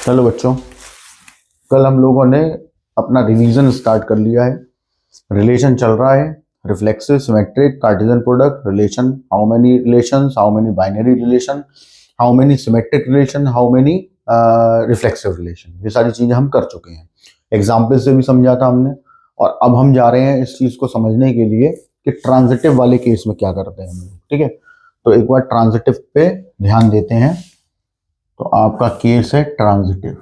चलो बच्चों, कल हम लोगों ने अपना रिवीजन स्टार्ट कर लिया है। रिलेशन चल रहा है, reflexive, symmetric, Cartesian product relation, how many relations, how many binary relation, how many symmetric relation, how many reflexive relation, ये सारी चीजें हम कर चुके हैं। एग्जाम्पल से भी समझा था हमने, और अब हम जा रहे हैं इस चीज को समझने के लिए कि ट्रांजिटिव वाले केस में क्या करते हैं हम लोग। ठीक है, तो एक बार ट्रांजिटिव पे ध्यान देते हैं। तो आपका केस है ट्रांजिटिव।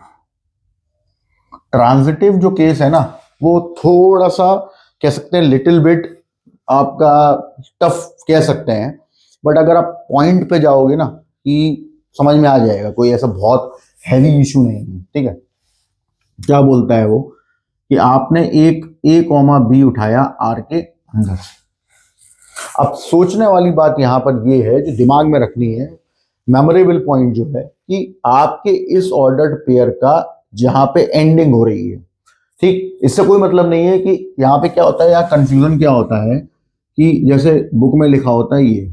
ट्रांजिटिव जो केस है ना, वो थोड़ा सा कह सकते हैं लिटिल बिट आपका टफ कह सकते हैं, बट अगर आप पॉइंट पे जाओगे ना कि समझ में आ जाएगा, कोई ऐसा बहुत हैवी इशू नहीं है। ठीक है, क्या बोलता है वो कि आपने एक ए कॉमा बी उठाया आर के अंदर। अब सोचने वाली बात यहां पर ये है, जो दिमाग में रखनी है, मेमोरेबल पॉइंट जो है कि आपके इस ऑर्डर्ड पेयर का जहां पे एंडिंग हो रही है, ठीक, इससे कोई मतलब नहीं है कि यहाँ पे क्या होता है, यहाँ कंफ्यूजन क्या होता है कि जैसे बुक में लिखा होता है ये,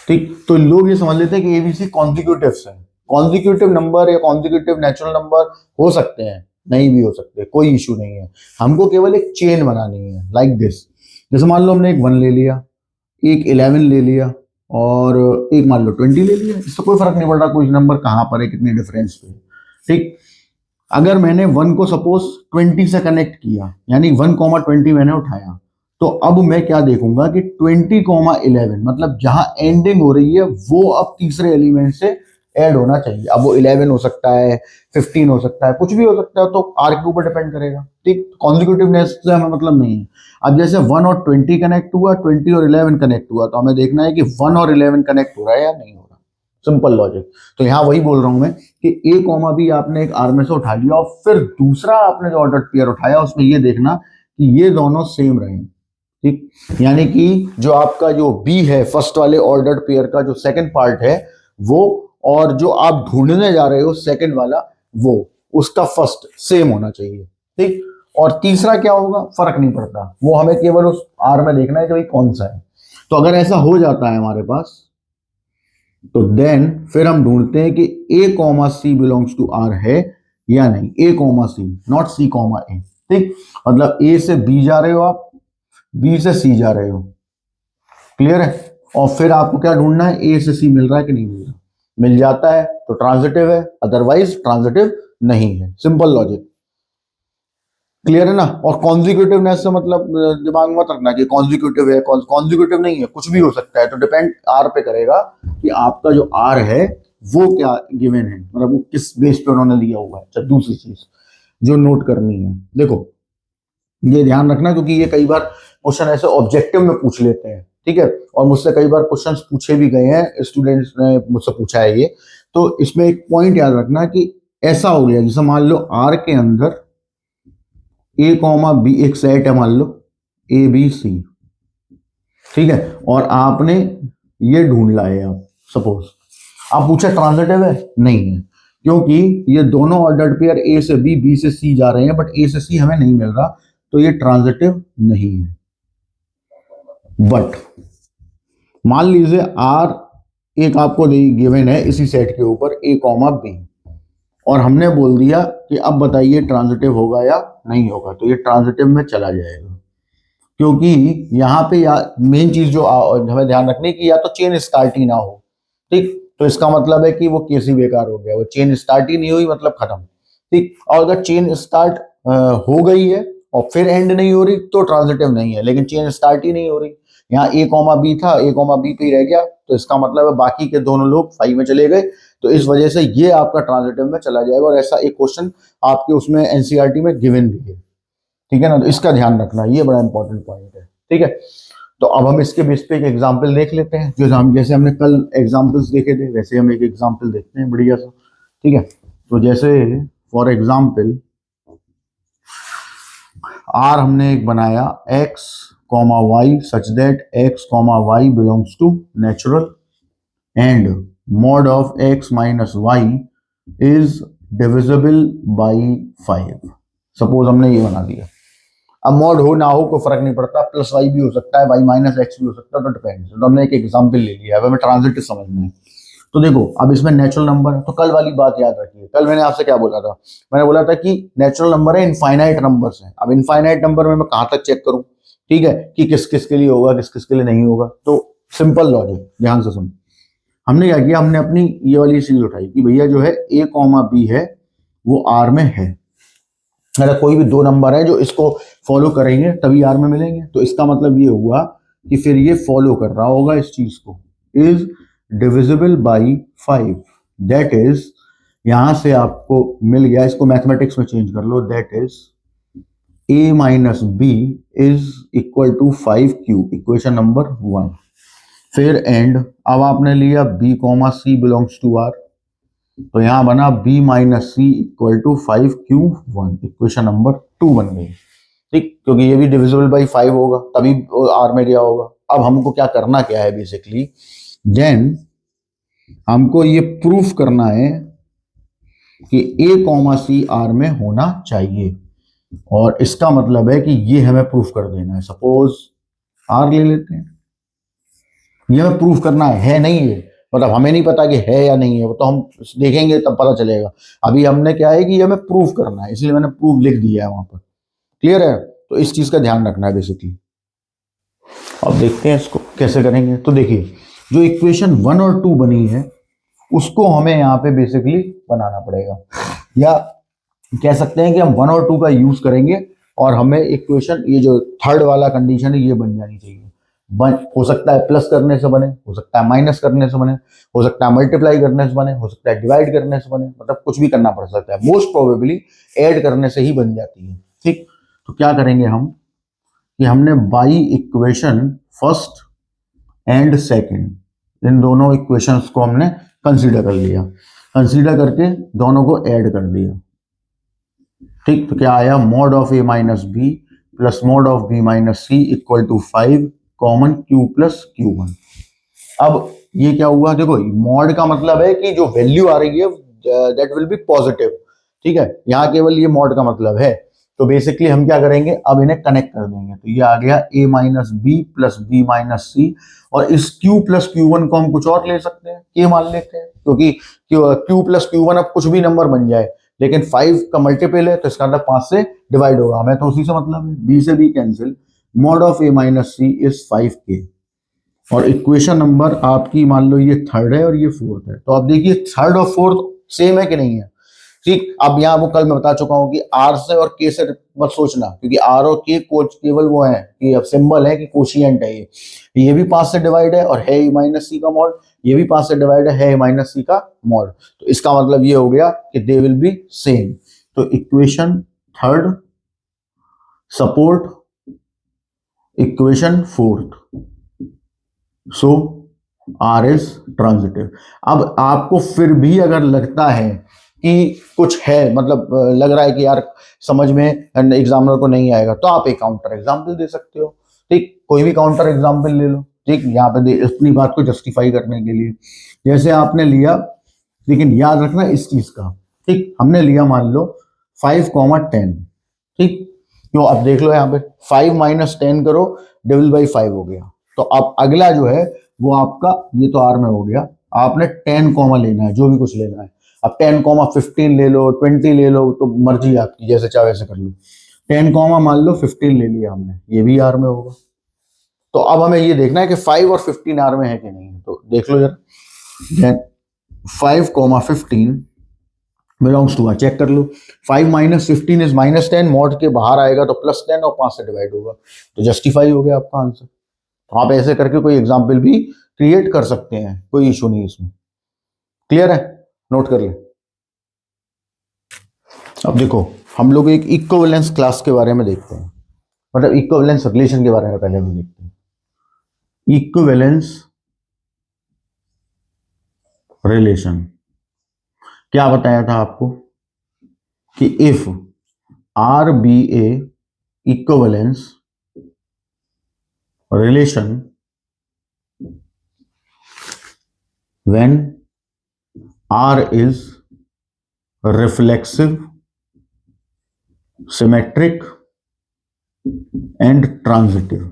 ठीक, तो लोग ये समझ लेते हैं कि एबीसी कॉन्जिक्यूटिव्स है। कॉन्जिक्यूटिव नंबर या कॉन्जिक्यूटिव नेचुरल नंबर हो सकते हैं, नहीं भी हो सकते, कोई इशू नहीं है। हमको केवल एक चेन बनानी है, लाइक दिस। जैसे मान लो हमने एक 1 ले लिया, एक 11 ले लिया, और एक मान लो 20 ले लिया। इससे कोई फर्क नहीं पड़ रहा कोई नंबर कहाँ पर है, कितने डिफरेंस पे। ठीक, अगर मैंने 1 को सपोज 20 से कनेक्ट किया, यानी 1,20 मैंने उठाया, तो अब मैं क्या देखूंगा कि 20,11 मतलब जहां एंडिंग हो रही है वो अब तीसरे एलिमेंट से ऐड होना चाहिए। अब वो 11 हो सकता है, 15 हो सकता है, कुछ भी हो सकता है, तो आर के ऊपर डिपेंड करेगा। ठीक, कॉन्जिक्यूटिवनेस से हमें मतलब नहीं है। अब जैसे 1 और 20 कनेक्ट हुआ, 20 और 11 कनेक्ट हुआ, तो हमें देखना है कि 1 और 11 कनेक्ट हो रहा है या नहीं हो रहा। Simple logic. तो यहां वही बोल रहा हूं मैं कि ए कॉमा बी आपने एक आर में से उठा लिया, और फिर दूसरा आपने जो ऑर्डर्ड पेयर उठाया उसमें ये देखना कि ये दोनों सेम रहे। ठीक, यानी कि जो आपका जो बी है फर्स्ट वाले ऑर्डर्ड पेयर का जो सेकंड पार्ट है वो, और जो आप ढूंढने जा रहे हो सेकंड वाला, वो उसका फर्स्ट सेम होना चाहिए। ठीक, और तीसरा क्या होगा फर्क नहीं पड़ता, वो हमें केवल उस आर में देखना है कि भाई कौन सा है। तो अगर ऐसा हो जाता है हमारे पास, तो देन फिर हम ढूंढते हैं कि A comma C belongs to R है या नहीं। A comma C, not C comma A. ठीक, मतलब ए से बी जा रहे हो आप, बी से सी जा रहे हो, क्लियर है। और फिर आपको क्या ढूंढना है, ए से सी मिल रहा है कि नहीं मिल रहा। मिल जाता है तो ट्रांजिटिव है, अदरवाइज ट्रांजिटिव नहीं है। सिंपल लॉजिक, क्लियर है ना। और कॉन्जिक्यूटिवनेस से मतलब दिमाग मत रखना कि कॉन्जिक्यूटिव है, कॉन्जिक्यूटिव नहीं है, कुछ भी हो सकता है। तो डिपेंड आर पे करेगा कि आपका जो आर है वो क्या गिवन है, मतलब वो किस बेस पे उन्होंने दिया हुआ है। अच्छा, दूसरी चीज जो नोट करनी है, देखो ये ध्यान रखना, क्योंकि ये कई बार क्वेश्चन ऐसे ऑब्जेक्टिव में पूछ लेते हैं। ठीक है, और मुझसे कई बार क्वेश्चंस पूछे भी गए हैं, स्टूडेंट्स ने मुझसे पूछा है ये। तो इसमें एक पॉइंट याद रखना कि ऐसा हो गया, जैसे मान लो आर के अंदर ए कॉमा बी एक सेट है, मान लो ए बी सी, ठीक है, और आपने ये ढूंढ लाए। आप सपोज आप पूछा ट्रांजिटिव है, नहीं है, क्योंकि ये दोनों ऑर्डर्ड पेयर ए से बी, बी से सी जा रहे हैं, बट ए से सी हमें नहीं मिल रहा, तो ये ट्रांजिटिव नहीं है। बट मान लीजिए आर एक आपको गिवन है इसी सेट के ऊपर ए कॉमा बी, और हमने बोल दिया कि अब बताइए ट्रांजिटिव होगा या नहीं होगा, तो ये ट्रांजिटिव में चला जाएगा। क्योंकि यहाँ पे मेन चीज जो हमें ध्यान रखनी है कि या तो चेन स्टार्ट ही ना हो। ठीक, तो इसका मतलब है कि वो केस ही बेकार हो गया, वो चेन स्टार्ट ही नहीं हुई, मतलब खत्म। ठीक, और अगर चेन स्टार्ट हो गई है और फिर एंड नहीं हो रही तो ट्रांजिटिव नहीं है, लेकिन चेन स्टार्ट ही नहीं हो रही। यहाँ ए कॉमा बी था, ए कॉमा बी पे ही रह गया, तो इसका मतलब है बाकी के दोनों लोग फाइव में चले गए, तो इस वजह से ये आपका ट्रांजिटिव में चला जाएगा। और ऐसा एक क्वेश्चन आपके उसमें एनसीईआरटी में गिवन भी है। ठीक है ना, तो इसका ध्यान रखना, ये बड़ा इंपॉर्टेंट पॉइंट है। ठीक है, तो अब हम इसके बेस पे एक एग्जांपल देख लेते हैं, जो हम जैसे हमने कल एग्जांपल्स देखे थे वैसे हम एक एग्जांपल देखते हैं बढ़िया सा। ठीक है, तो जैसे फॉर एग्जांपल आर हमने एक बनाया x comma y such that x comma y belongs to natural and mod of x minus y is divisible by 5। Suppose हमने ये बना दिया। अब मॉड हो ना हो कोई फर्क नहीं पड़ता, प्लस वाई भी हो सकता है, वाई माइनस एक्स भी हो सकता है, तो डिपेंड्स। तो हमने एक एग्जांपल ले लिया, अब हमें ट्रांजिटिव समझना है। तो देखो अब इसमें नेचुरल नंबर है, तो कल वाली बात याद रखिए, कल मैंने आपसे क्या बोला था, मैंने बोला था कि नेचुरल नंबर है, इनफाइनाइट नंबर्स हैं। अब इनफाइनाइट नंबर में मैं कहाँ तक चेक करूं, ठीक है, कि किस किस के लिए होगा, किस किस के लिए नहीं होगा। तो सिंपल लॉजिक, ध्यान से सुन। हमने क्या किया, हमने अपनी ये वाली चीज उठाई कि भैया जो है ए कॉमा बी है वो आर में है। अगर कोई भी दो नंबर है जो इसको फॉलो करेंगे तभी आर में मिलेंगे, तो इसका मतलब ये हुआ कि फिर ये फॉलो कर रहा होगा इस चीज को, is divisible by 5। That is, यहां से आपको मिल गया, इसको मैथमेटिक्स में चेंज कर लो, that is a minus B is equal to 5q, equation number 1। फिर एंड, अब आपने लिया b comma C belongs to R, तो यहां बना b minus C equal to 5q1, equation number 2 बन गई। ठीक, क्योंकि ये भी डिविजिबल बाई 5 होगा तभी आर में गया होगा। अब हमको क्या करना क्या है बेसिकली, देन हमको ये प्रूफ करना है कि a कॉमा सी आर में होना चाहिए, और इसका मतलब है कि ये हमें प्रूफ कर देना है। सपोज आर ले लेते हैं, ये हमें प्रूफ करना है नहीं है, मतलब हमें नहीं पता कि है या नहीं है, वो तो हम देखेंगे तब पता चलेगा। अभी हमने क्या है कि ये हमें प्रूफ करना है, इसलिए मैंने प्रूफ लिख दिया है वहां पर। क्लियर है, तो इस चीज का ध्यान रखना है बेसिकली। अब देखते हैं इसको कैसे करेंगे। तो देखिए, जो इक्वेशन 1 और 2 बनी है उसको हमें यहाँ पे बेसिकली बनाना पड़ेगा, या कह सकते हैं कि हम 1 और 2 का यूज करेंगे और हमें इक्वेशन, ये जो थर्ड वाला कंडीशन है ये बन जानी चाहिए। हो सकता है प्लस करने से बने, हो सकता है माइनस करने से बने, हो सकता है मल्टीप्लाई करने से बने, हो सकता है डिवाइड करने से बने, मतलब कुछ भी करना पड़ सकता है। मोस्ट प्रोबेबली ऐड करने से ही बन जाती है। ठीक, तो क्या करेंगे हम कि हमने by equation first and second, इन दोनों इक्वेशंस को हमने कंसीडर कर लिया, कंसीडर करके दोनों को ऐड कर दिया। ठीक, तो क्या आया, mod of a minus B plus mod of b minus C equal to 5 common q plus q1। अब ये क्या हुआ, देखो मॉड का मतलब है कि जो वैल्यू आ रही है दैट विल बी पॉजिटिव। ठीक है, यहाँ केवल ये मॉड का मतलब है। तो बेसिकली हम क्या करेंगे, अब इन्हें कनेक्ट कर देंगे, तो ये आ गया a minus B plus B minus C, और इस q प्लस q1 को हम कुछ और ले सकते हैं, k मान लेते हैं, क्योंकि q प्लस q1 अब कुछ भी नंबर बन जाए, लेकिन 5 का मल्टीपल है तो इसका मतलब 5 से डिवाइड होगा, हमें तो उसी से मतलब है, b से b cancel, mod of a minus c is 5k। और इक्वेशन नंबर आपकी मान लो ये थर्ड है और ये फोर्थ है, तो अब देखिए थर्ड और फोर्थ सेम है कि नहीं है। ठीक, अब यहाँ वो कल मैं बता चुका हूँ कि आर से और के से मत सोचना, क्योंकि आर और के कोच केवल वो है कि अब सिंबल है कि कोशिएंट है, ये भी 5 से डिवाइड है और है माइनस सी का मॉड, ये भी 5 से डिवाइड है माइनस सी का मॉड, तो इसका मतलब ये हो गया कि दे विल बी सेम। तो equation third support equation fourth, so R is transitive. अब आपको फिर भी अगर लगता है कि कुछ है, मतलब लग रहा है कि यार समझ में एग्जामिनर को नहीं आएगा, तो आप एक काउंटर एग्जाम्पल दे सकते हो। ठीक, कोई भी काउंटर एग्जाम्पल ले लो, ठीक, यहाँ पे अपनी बात को जस्टिफाई करने के लिए। जैसे आपने लिया, लेकिन याद रखना इस चीज का, ठीक, हमने लिया मान लो 5,10। ठीक, क्यों, अब देख लो यहाँ पे 5 माइनस 10 करो, डिविल बाई 5 हो गया। तो अब अगला जो है वो आपका, ये तो आर में हो गया, आपने 10 कॉमा लेना है, जो भी कुछ लेना है। अब 10 कॉमा 15 ले लो, 20 ले लो, तो मर्जी है आपकी, जैसे चाहे वैसे कर लो। 10 कॉमा मान लो 15 ले लिया हमने, ये भी आर में होगा। तो अब हमें ये देखना है कि 5 और 15 आर में है कि नहीं है, तो देख लो जरा, 5 कॉमा 15 बिलोंग्स टू, चेक कर लो। 5 माइनस 15 इज माइनस 10, मॉड के बाहर आएगा तो प्लस 10 और 5 से डिवाइड होगा, तो जस्टिफाई हो गया आपका आंसर। तो आप ऐसे करके कोई एग्जाम्पल भी क्रिएट कर सकते हैं, कोई इशू नहीं इसमें। क्लियर है, नोट कर ले। अब देखो, हम लोग एक इक्विवेलेंस क्लास के बारे में देखते हैं, मतलब इक्विवेलेंस रिलेशन के बारे में पहले हम देखते हैं। इक्विवेलेंस रिलेशन क्या बताया था आपको कि if R be a equivalence relation when R is reflexive, symmetric and transitive।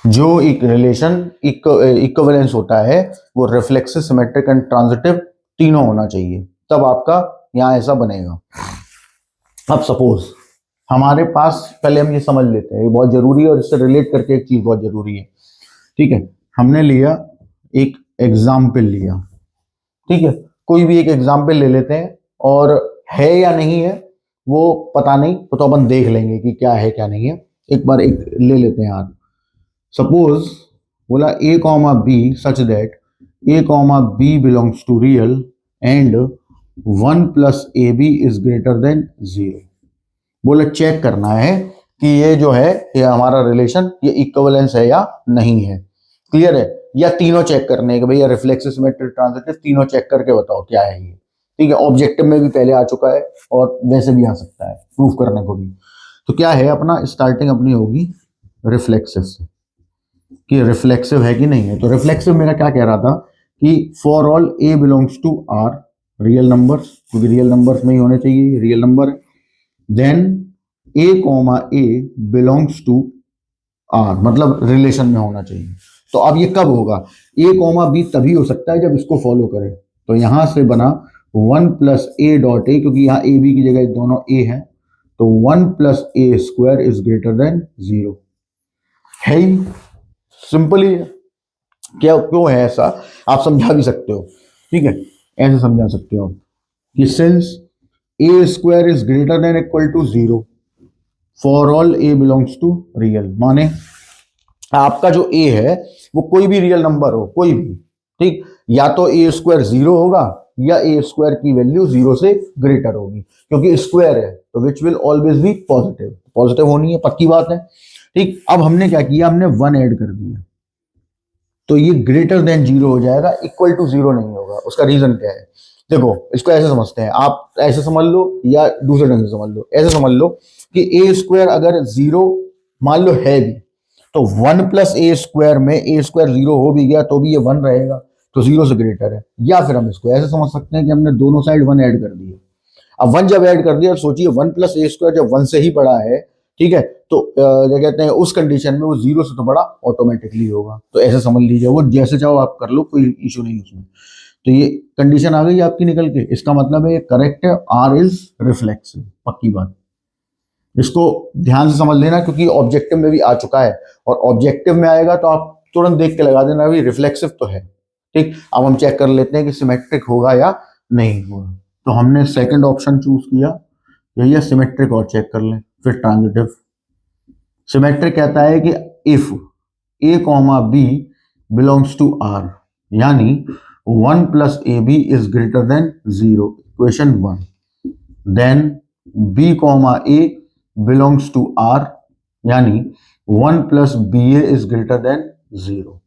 जो एक रिलेशन इक्विवेलेंस होता है वो रिफ्लेक्सिव, सिमेट्रिक एंड ट्रांजिटिव तीनों होना चाहिए, तब आपका यहाँ ऐसा बनेगा। अब सपोज हमारे पास, पहले हम ये समझ लेते हैं, ये बहुत जरूरी है और इससे रिलेट करके एक चीज बहुत जरूरी है। ठीक है, हमने लिया एक एग्जाम्पल लिया, ठीक है, कोई भी एक एग्जाम्पल ले लेते हैं, और है या नहीं है वो पता नहीं, वो तो अपन देख लेंगे कि क्या है क्या नहीं है। एक बार एक ले लेते हैं यार, सपोज बोला a comma b such that a comma B belongs to real and 1 plus A b is greater than 0। बोला चेक करना है कि ये जो है, ये हमारा रिलेशन ये इक्विवेलेंस है या नहीं है। क्लियर है? या तीनों चेक करने हैं कि भैया रिफ्लेक्सिव, सिमेट्रिक, ट्रांजिटिव तीनों चेक करके बताओ क्या है ये। ठीक है, ऑब्जेक्टिव में भी पहले आ चुका है और वैसे भी आ सकता है प्रूफ करने को भी। तो क्या है, अपना स्टार्टिंग अपनी होगी रिफ्लेक्सिव से, कि रिफ्लेक्सिव है कि नहीं है। तो रिफ्लेक्सिव मेरा क्या कह रहा था कि for all a belongs to R real numbers, क्योंकि रियल नंबर्स में ही होने चाहिए, रियल नंबर है। Then a comma a belongs to R, मतलब रिलेशन में होना चाहिए। तो अब ये कब होगा, ए कॉमा बी तभी हो सकता है जब इसको फॉलो करे। तो यहां से बना 1 प्लस ए डॉट ए, क्योंकि यहाँ ए बी की जगह दोनों ए है, तो 1 plus A square is greater than 0। है ही, सिंपल ही है। क्या क्यों है ऐसा, आप समझा भी सकते हो। ठीक है, ऐसे समझा सकते हो आप कि since a square is greater than equal to 0 for all a belongs to real, माने आपका जो ए है वो कोई भी रियल नंबर हो, कोई भी, ठीक, या तो ए स्क्वायर 0 होगा या ए स्क्वायर की वैल्यू 0 से ग्रेटर होगी, क्योंकि स्क्वायर है तो which will always be positive, positive होनी है, पक्की बात है। ठीक, अब हमने क्या किया, हमने 1 ऐड कर दिया, तो ये ग्रेटर देन 0 हो जाएगा, इक्वल टू 0 नहीं होगा। उसका रीजन क्या है, देखो इसको ऐसे समझते हैं, आप ऐसे समझ लो या दूसरे ढंग से समझ लो। ऐसे समझ लो कि ए स्क्वायर अगर 0 मान लो है भी, तो 1 प्लस ए स्क्वायर में ए स्क्वायर 0 हो भी गया तो भी ये 1 रहेगा, तो 0 से ग्रेटर है। या फिर हम इसको ऐसे समझ सकते हैं कि हमने दोनों साइड 1 ऐड कर दिए। अब 1 जब ऐड कर दिया, सोचिए 1 प्लस ए स्क्वायर जब 1 से ही बड़ा है, ठीक है, तो क्या कहते हैं, उस कंडीशन में वो 0 से तो बड़ा ऑटोमेटिकली होगा। तो ऐसे समझ लीजिए, वो जैसे चाहो आप कर लो, कोई इशू नहीं उसमें। तो ये कंडीशन आ गई आपकी निकल के, इसका मतलब है ये करेक्ट है, आर इज रिफ्लेक्सिव, पक्की बात। इसको ध्यान से समझ लेना, क्योंकि ऑब्जेक्टिव में भी आ चुका है, और ऑब्जेक्टिव में आएगा तो आप तुरंत देख के लगा देना भी रिफ्लेक्सिव तो है। ठीक, अब हम चेक कर लेते हैं कि सिमेट्रिक होगा या नहीं होगा। तो हमने सेकंड ऑप्शन चूज किया, यही है सिमेट्रिक, और चेक कर लें फिर ट्रांजिटिव। सिमेट्रिक कहता है कि if a comma B belongs to R, यानी 1 plus A b is greater than 0, equation 1, then b comma a belongs to R, यानी 1 plus b a is greater than 0।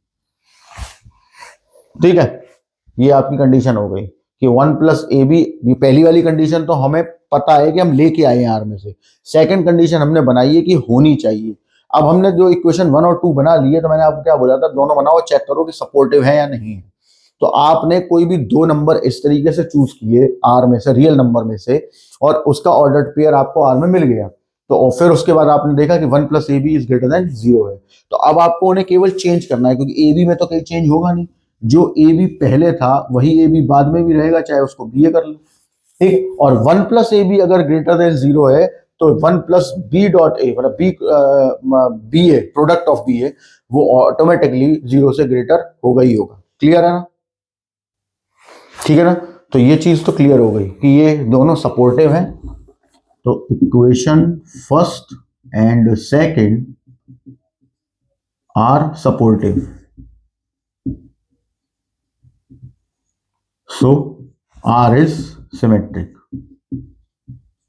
ठीक है, ये आपकी कंडीशन हो गई कि 1 प्लस ए बी, पहली वाली कंडीशन तो हमें पता है कि हम लेके आए हैं आर में से। सेकंड कंडीशन हमने बनाई है कि होनी चाहिए। अब हमने जो इक्वेशन 1 और 2 बना लिए, तो मैंने आपको क्या बोला था, दोनों बनाओ, चेक करो कि सपोर्टिव है या नहीं है। तो आपने कोई भी 2 नंबर इस तरीके से चूज किए आर में से, रियल नंबर में से, और उसका ऑर्डर्ड पेयर आपको आर में मिल गया, तो फिर उसके बाद आपने देखा कि 1 plus A b is greater than 0 है। तो अब आपको उन्हें केवल चेंज करना है, क्योंकि ए बी में तो कहीं चेंज होगा नहीं, जो ए बी पहले था वही ए बी बाद में भी रहेगा, चाहे उसको बी ए कर लो। ठीक, और 1 प्लस ए बी अगर ग्रेटर देन 0 है, तो 1 प्लस बी डॉट ए, मतलब B A, product of B A, वो ऑटोमेटिकली 0 से ग्रेटर होगा ही होगा। क्लियर है ना? ठीक है ना? तो ये चीज तो क्लियर हो गई कि ये दोनों सपोर्टिव हैं। तो equation first and second are supportive, so R is symmetric.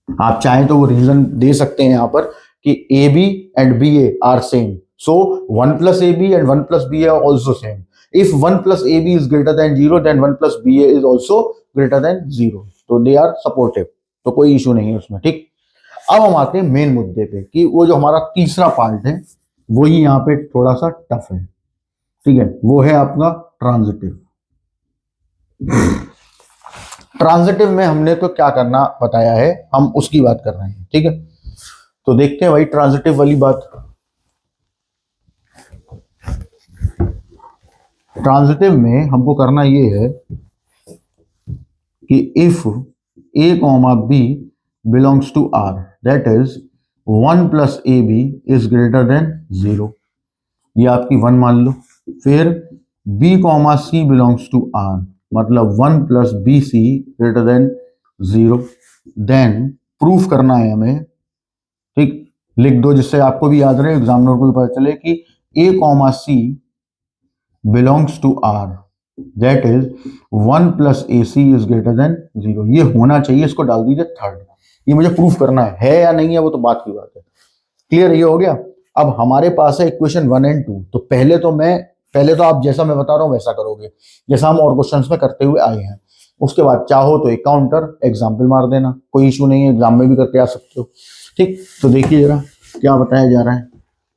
आप चाहें तो वो रीजन दे सकते हैं यहां पर कि a b and b a are same, so 1 plus A b and 1 plus b a are also same. If 1 plus A b is greater than 0, then 1 plus b a is also greater than 0, तो they are supportive, तो कोई issue नहीं है उसमें। ठीक, अब हम आते हैं मेन मुद्दे पे कि वो जो हमारा तीसरा पार्ट है वही यहाँ पे थोड़ा सा टफ है। ठीक है, वो है आपका ट्रांजिटिव। ट्रांजिटिव में हमने तो क्या करना बताया है, हम उसकी बात कर रहे हैं। ठीक है, तो देखते हैं भाई ट्रांजिटिव वाली बात। ट्रांजिटिव में हमको करना ये है कि if a comma b belongs to r, that is 1 plus A b is greater than 0, ये आपकी 1 मान लो। फिर b comma c belongs to r, मतलब 1 plus b c greater than 0। Then proof करना है हमें, ठीक, लिख दो जिससे आपको भी याद रहे, एग्जामिनर को भी पता चले कि a comma C belongs to r, that is 1 plus a c is greater than 0। ये होना चाहिए, इसको डाल दीजिए थर्ड। ये मुझे प्रूफ करना है या नहीं है वो तो बात की बात है। क्लियर, ये हो गया। अब हमारे पास है इक्वेशन 1 एंड 2। तो पहले तो आप जैसा मैं बता रहा हूं वैसा करोगे, जैसा हम और क्वेश्चंस में करते हुए आए हैं। उसके बाद चाहो तो एक काउंटर एग्जाम्पल मार देना, कोई इशू नहीं है, एग्जाम में भी करके आ सकते हो। ठीक, तो देखिए जरा क्या बताया जा रहा है।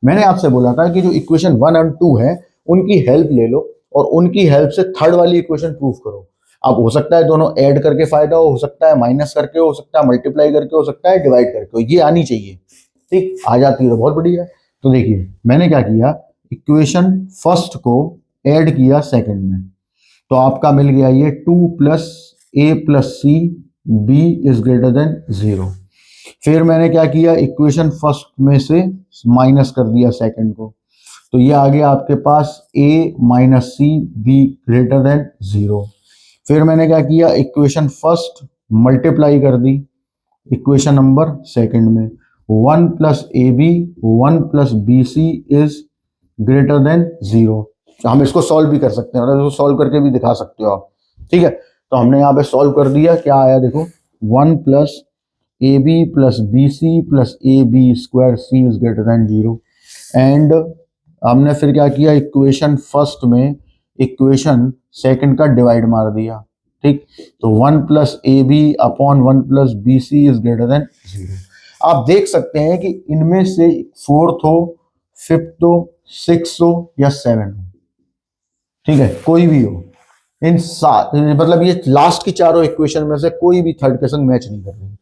मैंने आपसे बोला था कि जो इक्वेशन 1 एंड 2 है उनकी हेल्प ले लो और उनकी हेल्प से थर्ड वाली इक्वेशन प्रूफ करो। अब हो सकता है दोनों ऐड करके फायदा हो सकता है माइनस करके, हो सकता है मल्टीप्लाई करके, हो सकता है डिवाइड करके हो, ये आनी चाहिए। ठीक, आ जाती है तो बहुत बढ़िया है। तो देखिए मैंने क्या किया, इक्वेशन फर्स्ट को ऐड किया सेकंड में, तो आपका मिल गया ये 2 plus a plus c b is greater than 0। फिर मैंने क्या किया, इक्वेशन फर्स्ट में से माइनस कर दिया सेकंड को, तो ये आ गया आपके पास a minus c b greater than 0। फिर मैंने क्या किया, इक्वेशन फर्स्ट मल्टीप्लाई कर दी इक्वेशन नंबर सेकंड में, 1 plus A b 1 plus b c is greater than 0। हम इसको सॉल्व भी कर सकते हैं, मतलब इसको सॉल्व करके भी दिखा सकते हो आप। ठीक है, तो हमने यहाँ पे सॉल्व कर दिया, क्या आया देखो, 1 plus A b plus b c plus A b square c is greater than 0। And हमने फिर क्या किया, इक्वेशन फर्स्ट में इक्वेशन सेकंड का डिवाइड मार दिया। ठीक, तो 1 plus A b upon 1 plus b c is greater than 0। आप देख सकते हैं कि इनमें से फोर्थ हो, फिफ्थ हो, सिक्स हो या 7 हो, ठीक है, कोई भी हो, इन सात, मतलब ये लास्ट की चारों इक्वेशन में से कोई भी थर्ड के संग मैच नहीं कर रही।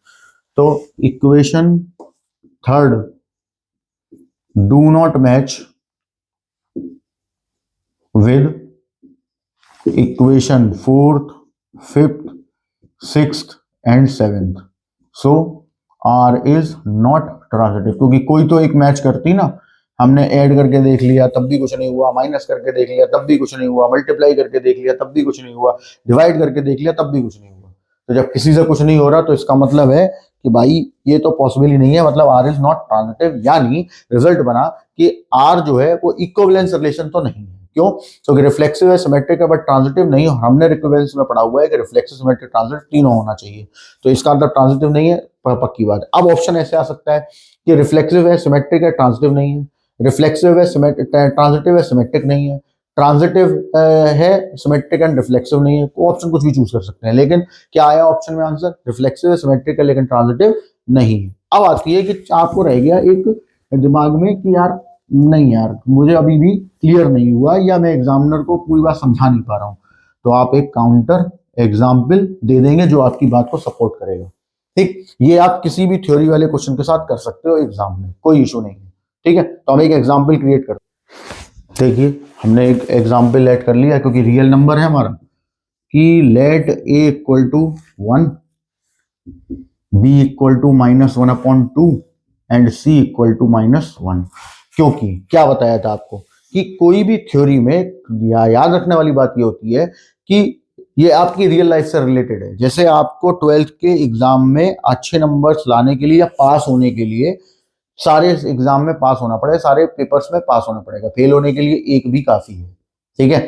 तो equation third do not match with equation fourth, fifth, sixth and seventh, so R is not transitive. क्योंकि कोई तो एक मैच करती ना, हमने ऐड करके देख लिया तब भी कुछ नहीं हुआ, माइनस करके देख लिया तब भी कुछ नहीं हुआ, मल्टीप्लाई करके देख लिया तब भी कुछ नहीं हुआ, डिवाइड करके देख लिया तब भी कुछ नहीं हुआ। तो जब किसी से कुछ नहीं हो रहा तो इसका मतलब है कि भाई ये तो पॉसिबल ही नहीं है, मतलब आर इज नॉट ट्रांजिटिव, यानी रिजल्ट बना कि आर जो है वो इक्विवेलेंस रिलेशन तो नहीं है। क्यों? क्योंकि रिफ्लेक्सिव है, सिमेट्रिक है, बट ट्रांजिटिव नहीं। हमने इक्विवेलेंस में पढ़ा हुआ है कि रिफ्लेक्सिव, सिमेट्रिक, ट्रांजिटिव तीनों होना चाहिए, तो इसका मतलब ट्रांजिटिव नहीं है, पक्की बात है। अब ऑप्शन ऐसे आ सकता है कि रिफ्लेक्सिव है, सिमेट्रिक है, ट्रांजिटिव नहीं है, रिफ्लेक्सिव है, ट्रांजिटिव है, सिमेट्रिक नहीं है, ट्रांजिटिव है, सिमेट्रिक एंड रिफ्लेक्सिव नहीं है। ऑप्शन कुछ भी चूज कर सकते हैं, लेकिन क्या आया ऑप्शन में आंसर, रिफ्लेक्सिव है, सिमेट्रिक है, लेकिन ट्रांजिटिव नहीं है। अब आती है कि आपको रह गया एक दिमाग में कि यार नहीं यार, मुझे अभी भी क्लियर नहीं हुआ या मैं एग्जामिनर को पूरी बात समझा नहीं पा रहा हूं, तो आप एक काउंटर एग्जाम्पल दे देंगे जो आपकी बात को सपोर्ट करेगा। ठीक, ये आप किसी भी थ्योरी वाले क्वेश्चन के साथ कर सकते हो एग्जाम में, कोई इशू नहीं है। ठीक है, तो हम एक एग्जाम्पल क्रिएट करते हैं। देखिए हमने एक एग्जाम्पल ऐड कर लिया क्योंकि रियल नंबर है हमारा, कि let a equal to 1, b equal to -1/2 and c equal to -1। क्योंकि क्या बताया था आपको कि कोई भी थ्योरी में याद रखने वाली बात ये होती है कि ये आपकी रियल लाइफ से रिलेटेड है। जैसे आपको 12th के एग्जाम में अच्छे नंबर्स लाने के लिए या पास होने के लिए सारे एग्जाम में पास होना पड़ेगा, सारे पेपर्स में पास होना पड़ेगा, फेल होने के लिए एक भी काफी है। ठीक है,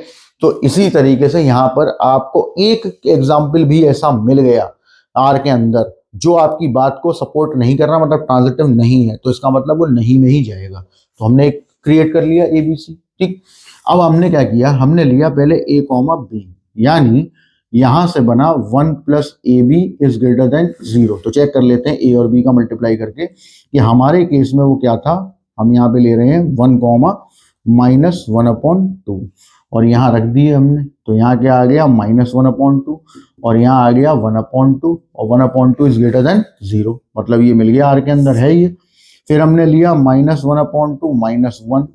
तो इसी तरीके से यहां पर आपको एक एग्जाम्पल भी ऐसा मिल गया आर के अंदर जो आपकी बात को सपोर्ट नहीं कर रहा, मतलब ट्रांजिटिव नहीं है, तो इसका मतलब वो नहीं में ही जाएगा। तो हमने एक क्रिएट कर लिया ABC। ठीक, अब हमने क्या किया, हमने लिया पहले A कॉमा B, यानी यहां से बना 1 plus A b is greater than 0। तो चेक कर लेते हैं A और B का मल्टीप्लाई करके कि हमारे केस में वो क्या था। हम यहाँ पे ले रहे हैं 1 कॉमा -1/2 और यहाँ रख दिए हमने, तो यहाँ क्या आ गया -1/2 और यहाँ आ गया 1/2 और 1/2 इज ग्रेटर देन 0, मतलब ये मिल गया आर के अंदर है ये। फिर हमने लिया -1/2 -1,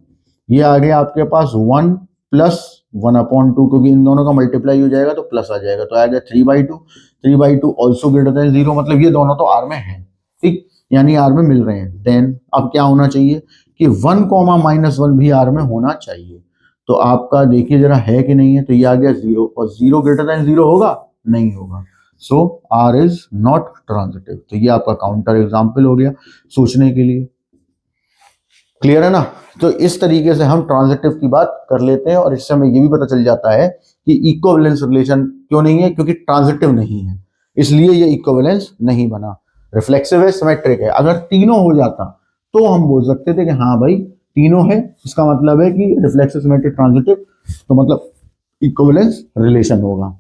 ये आ गया आपके पास 1 प्लस 1/2, क्योंकि इन दोनों का मल्टीप्लाई हो जाएगा तो प्लस आ जाएगा, तो आएगा 3/2। 3/2 ऑल्सो ग्रेटर देन 0, मतलब ये दोनों तो आर में है, ठीक, यानी आर में मिल रहे हैं। देन अब क्या होना चाहिए कि 1, भी आर में होना चाहिए। तो आपका देखिए जरा है कि नहीं है, तो ये आ गया 0, और 0 ग्रेटर देन 0 होगा, नहीं होगा। सो आर इज नॉट ट्रांजिटिव। तो ये आपका काउंटर एग्जाम्पल हो गया सोचने के लिए। क्लियर है ना? तो इस तरीके से हम ट्रांजिटिव की बात कर लेते हैं, और इससे हमें ये भी पता चल जाता है कि इक्विवेलेंस रिलेशन क्यों नहीं है, क्योंकि ट्रांजिटिव नहीं है, इसलिए ये इक्विवेलेंस नहीं बना। रिफ्लेक्सिव है, सिमेट्रिक है, अगर तीनों हो जाता तो हम बोल सकते थे कि हाँ भाई तीनों है, इसका मतलब है कि रिफ्लेक्सिव, सिमेट्रिक, ट्रांजिटिव, तो मतलब इक्विवेलेंस रिलेशन होगा।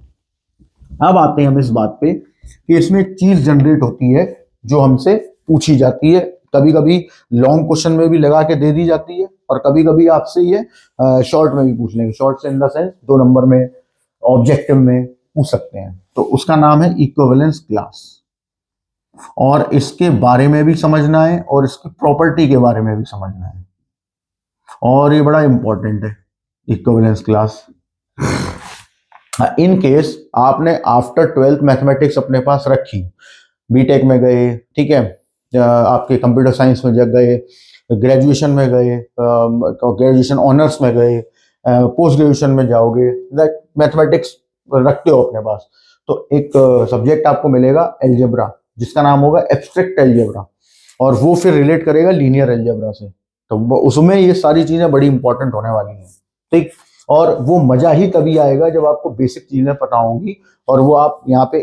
अब आते हैं हम इस बात पे कि इसमें एक चीज जनरेट होती है जो हमसे पूछी जाती है, कभी कभी लॉन्ग क्वेश्चन में भी लगा के दे दी जाती है, और कभी कभी आपसे ये शॉर्ट में भी पूछ लेंगे, शॉर्ट से इन द सेंस 2 नंबर में ऑब्जेक्टिव में पूछ सकते हैं। तो उसका नाम है इक्विवेलेंस क्लास, और इसके बारे में भी समझना है और इसकी प्रॉपर्टी के बारे में भी समझना है, और ये बड़ा इंपॉर्टेंट है इक्विवेलेंस क्लास। इन केस आपने आफ्टर 12th मैथमेटिक्स अपने पास रखी, बीटेक में गए, ठीक है, आपके कंप्यूटर साइंस में जग गए, ग्रेजुएशन में गए, ग्रेजुएशन ऑनर्स में गए, पोस्ट ग्रेजुएशन में जाओगे, मैथमेटिक्स रखते हो अपने पास, तो एक सब्जेक्ट आपको मिलेगा एल्जेब्रा, जिसका नाम होगा एब्स्ट्रैक्ट एल्जेब्रा, और वो फिर रिलेट करेगा लीनियर एल्जेब्रा से। तो उसमें ये सारी चीजें बड़ी इंपॉर्टेंट होने वाली हैं, ठीक। और वो मजा ही तभी आएगा जब आपको बेसिक चीजें पता होंगी, और वो आप यहाँ पे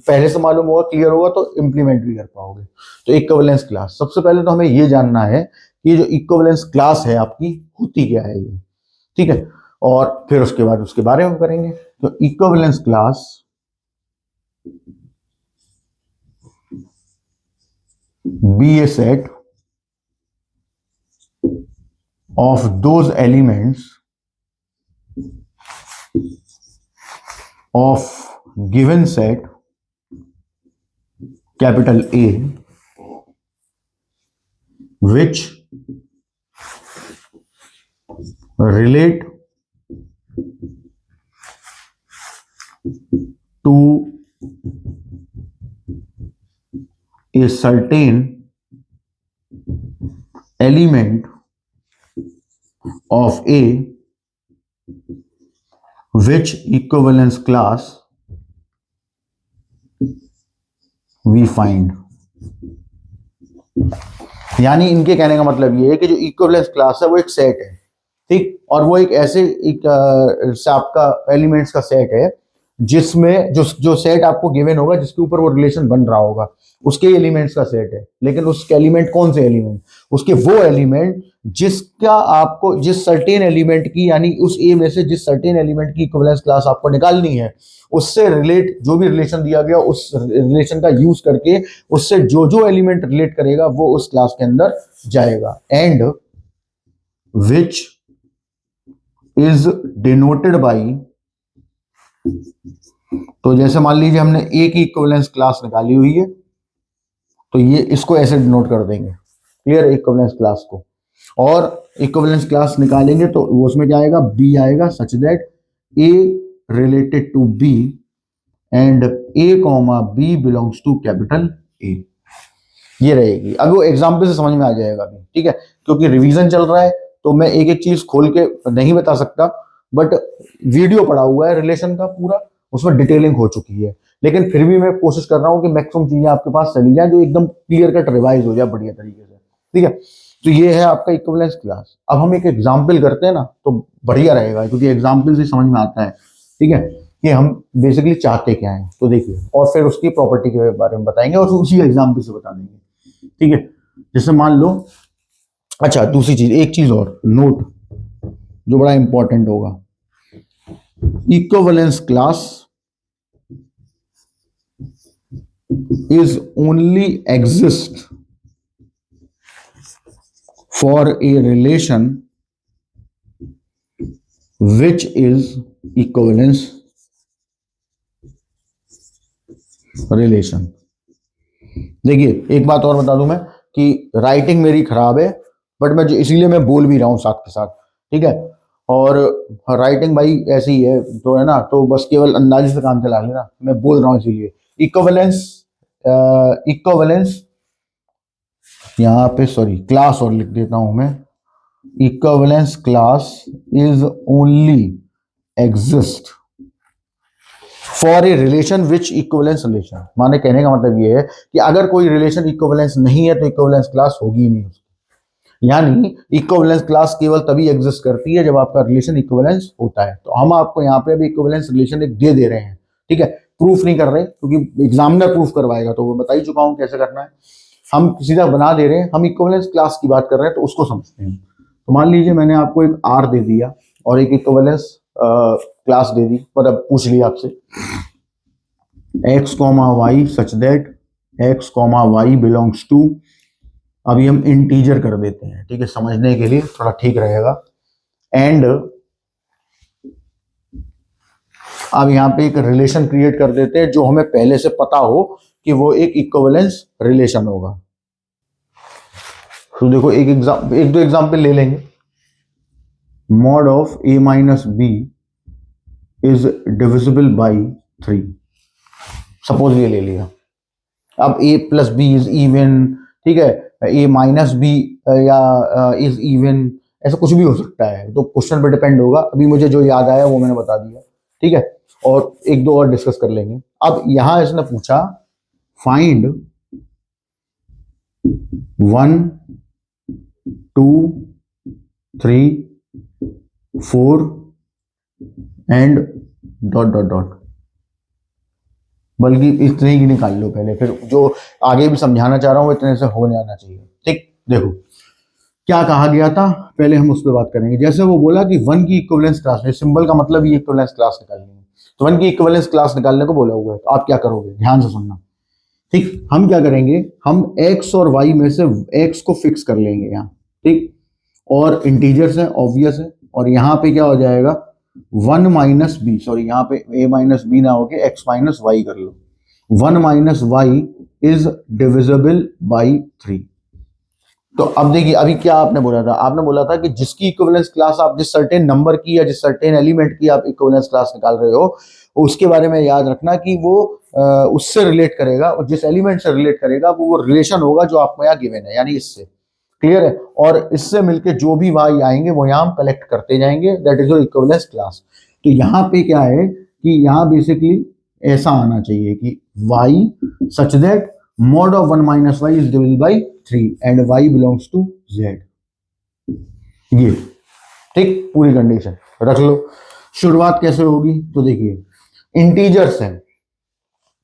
पहले से मालूम होगा, क्लियर होगा, तो इम्प्लीमेंट भी कर पाओगे। तो इक्विवेलेंस क्लास, सबसे पहले तो हमें ये जानना है कि ये जो इक्विवेलेंस क्लास है आपकी होती क्या है ये, ठीक है, और फिर उसके बाद उसके बारे में करेंगे। तो equivalence class be a set of those elements of given set capital A which relate to a certain element of A, which equivalence class we find। यानी इनके कहने का मतलब ये है कि जो इक्विवेलेंस क्लास है वो एक सेट है, ठीक, और वो एक ऐसे आपका एलिमेंट्स का सेट है जिसमें जो सेट आपको गिवन होगा, जिसके ऊपर वो रिलेशन बन रहा होगा, उसके एलिमेंट्स का सेट है। लेकिन उसके एलिमेंट कौन से एलिमेंट? उसके वो एलिमेंट जिसका आपको, जिस सर्टेन एलिमेंट की, यानी उस ए में से जिस सर्टेन एलिमेंट की इक्विवेलेंस क्लास आपको निकालनी है, उससे रिलेट जो भी रिलेशन दिया गया, उस रिलेशन का यूज करके उससे जो जो एलिमेंट रिलेट करेगा वो उस क्लास के अंदर जाएगा। And which is denoted by, तो जैसे मान लीजिए हमने ए की इक्विवेलेंस क्लास निकाली हुई है, तो ये इसको ऐसे डिनोट कर देंगे, क्लियर, इक्विवेलेंस क्लास को। और इक्विवेलेंस क्लास निकालेंगे तो वो उसमें जाएगा, बी आएगा, such that a related to b and a comma B belongs to capital A, ये रहेगी। अब वो एग्जाम्पल से समझ में आ जाएगा अभी, ठीक है, क्योंकि रिवीजन चल रहा है तो मैं एक एक चीज खोल के नहीं बता सकता, बट वीडियो पड़ा हुआ है रिलेशन का पूरा, उसमें डिटेलिंग हो चुकी है, लेकिन फिर भी मैं कोशिश कर रहा हूँ कि मैक्सिमम चीजें आपके पास चली जाए जो एकदम क्लियर कट रिवाइज हो जाए बढ़िया तरीके से, ठीक है। तो ये है आपका इक्विवेलेंस क्लास। अब हम एक एग्जाम्पल करते हैं ना तो बढ़िया रहेगा, क्योंकि एग्जाम्पल से समझ में आता है, ठीक है, कि हम बेसिकली चाहते क्या है। तो देखिए, और फिर उसकी प्रॉपर्टी के बारे में बताएंगे और उसी एग्जाम्पल से बता देंगे, ठीक है। जैसे मान लो, अच्छा दूसरी चीज, एक चीज और नोट जो बड़ा इंपॉर्टेंट होगा, equivalence class is only exist for a relation which is equivalence relation। देखिए एक बात और बता दूं मैं कि राइटिंग मेरी खराब है, बट मैं इसीलिए मैं बोल भी रहा हूं साथ के साथ, ठीक है। और राइटिंग भाई ऐसी ही है तो है ना, तो बस केवल अंदाजे से काम चला लेना, मैं बोल रहा हूँ इसीलिए। इक्विवेलेंस, इक्विवेलेंस यहाँ पे सॉरी क्लास और लिख देता हूं मैं, equivalence class is only exist for a relation which equivalence relation, माने कहने का मतलब ये है कि अगर कोई रिलेशन इक्विवेलेंस नहीं है तो इक्विवेलेंस क्लास होगी ही नहीं उसकी। यानी इक्विवेलेंस क्लास केवल तभी एग्जिस्ट करती है जब आपका रिलेशन इक्विवेलेंस होता है। तो हम आपको यहाँ पे अभी इक्विवेलेंस रिलेशन एक दे रहे हैं, ठीक है, प्रूफ नहीं कर रहे क्योंकि एग्जामिनर प्रूफ करवाएगा, तो वो बता ही चुका हूं कैसे करना है। हम सीधा बना दे रहे हैं, हम इक्विवेलेंस क्लास की बात कर रहे हैं तो उसको समझते हैं। तो मान लीजिए मैंने आपको एक आर दे दिया और एक इक्विवेलेंस क्लास दे दी, पर अब पूछ लिया आपसे x comma y such that x comma y belongs to, अभी हम इंटीजर कर देते हैं, ठीक है, समझने के लिए थोड़ा ठीक रहेगा। एंड अब यहाँ पे एक रिलेशन क्रिएट कर देते हैं जो हमें पहले से पता हो कि वो एक इक्विवेलेंस रिलेशन होगा। तो देखो एक दो एग्जाम्पल ले लेंगे। Mod of a minus B is divisible by 3, suppose ये ले लिया। अब a plus b is even, ठीक है, a माइनस बी या इज इवन, ऐसा कुछ भी हो सकता है, तो क्वेश्चन पे डिपेंड होगा। अभी मुझे जो याद आया वो मैंने बता दिया, ठीक है, और एक दो और डिस्कस कर लेंगे। अब यहां इसने पूछा find 1 2 3 4 and dot dot dot, बल्कि इतने ही निकाल लो पहले, फिर जो आगे भी समझाना चाह रहा हूं इतने से हो जाना चाहिए। ठीक, देखो क्या कहा गया था, पहले हम उस पर बात करेंगे। जैसे वो बोला कि 1 की इक्विवेलेंस क्लास में, सिंबल का मतलब ही इक्विवेलेंस क्लास निकालनी है, तो 1 की इक्विवेलेंस क्लास निकालने को बोला हुआ है। तो आप क्या करोगे, ध्यान से सुनना, ठीक। हम क्या करेंगे, हम x और y में से x को फिक्स कर लेंगे यहाँ, ठीक, और इंटीजर्स है, ऑब्वियस है, और यहाँ पे क्या हो जाएगा 1 माइनस बी, सॉरी यहाँ पे a माइनस बी ना होके x माइनस वाई कर लो। 1 minus y is divisible by 3। तो अब देखिए अभी क्या आपने बोला था, आपने बोला था कि जिसकी इक्विवेलेंस क्लास आप जिस सर्टेन नंबर की या जिस सर्टेन एलिमेंट की आप इक्विवेलेंस क्लास निकाल रहे हो उसके बारे में याद रखना कि वो उससे रिलेट करेगा, और जिस एलिमेंट से रिलेट करेगा वो रिलेशन होगा जो आपको यहाँ गिवन है, यानी इससे। क्लियर है, और इससे मिलके जो भी वाई आएंगे वो यहाँ हम कलेक्ट करते जाएंगे, that is your equivalence class. तो यहाँ पे क्या है कि यहाँ बेसिकली ऐसा आना चाहिए कि y such that mod of 1 minus y is divisible by 3 and y belongs to z, ये ठीक पूरी कंडीशन रख लो। शुरुआत कैसे होगी, तो देखिए इंटीजर्स हैं,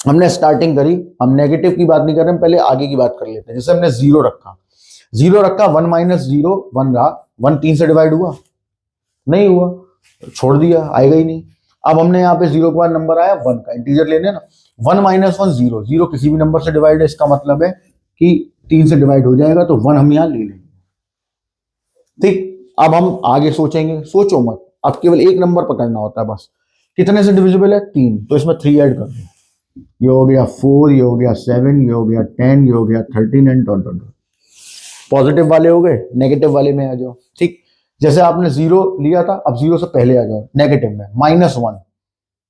हमने स्टार्टिंग करी, हम नेगेटिव की बात नहीं कर रहे हैं, पहले आगे की बात कर लेते हैं। जैसे हमने 0 रखा 1 माइनस 0 1 रहा, 1 3 से डिवाइड हुआ नहीं हुआ, छोड़ दिया, आएगा ही नहीं। अब हमने यहाँ पे 0 के बाद नंबर आया 1 का, इंटीजर लेने ना, 1 माइनस 1 0, 0 किसी भी नंबर से डिवाइड है, इसका मतलब है कि 3 से डिवाइड हो जाएगा, तो 1 हम यहाँ ले लेंगे। ठीक, अब हम आगे सोचेंगे, सोचो मत, अब केवल एक नंबर पकड़ना होता है बस। कितने से डिविजिबल है 3, तो इसमें 3 ऐड कर दो, ये हो गया 4, ये हो गया 7, ये हो गया 10, ये हो गया 13 एंड डॉट डॉट। पॉजिटिव वाले हो गए, नेगेटिव वाले में आ जाओ। ठीक, जैसे आपने 0 लिया था, अब 0 से पहले आ जाओ नेगेटिव में, -1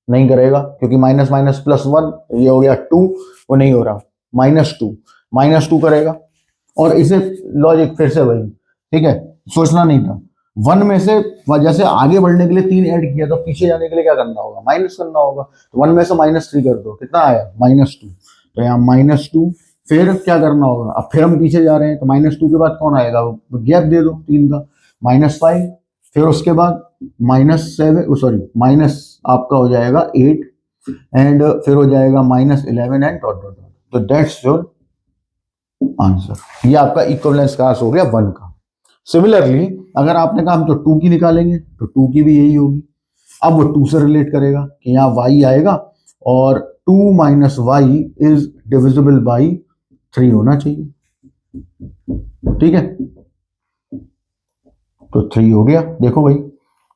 नहीं करेगा क्योंकि माइनस माइनस प्लस 1, ये हो गया 2, वो नहीं हो रहा, -2 करेगा। और इसे लॉजिक फिर से वही, ठीक है, सोचना नहीं था। 1 में से जैसे आगे बढ़ने के लिए 3 ऐड किया, तो पीछे जाने के लिए क्या करना होगा, माइनस करना होगा। तो 1 में से -3 कर दो, कितना आया -2, तो यहाँ -2, फिर क्या करना होगा, अब फिर हम पीछे जा रहे हैं, तो -2 के बाद कौन आएगा, गैप दे दो 3 का, -5, फिर उसके बाद -7, सॉरी माइनस आपका हो जाएगा 8 एंड फिर हो जाएगा -11 एंड डॉट डॉट। तो दैट्स योर आंसर, ये आपका इक्विवेलेंस क्लास हो गया 1 का। सिमिलरली अगर आपने कहा हम तो 2 की निकालेंगे, तो 2 की भी यही होगी। अब वो 2 से रिलेट करेगा कि यहाँ y आएगा और 2 minus y is divisible by 3 होना चाहिए, ठीक है, तो 3 हो गया। देखो भाई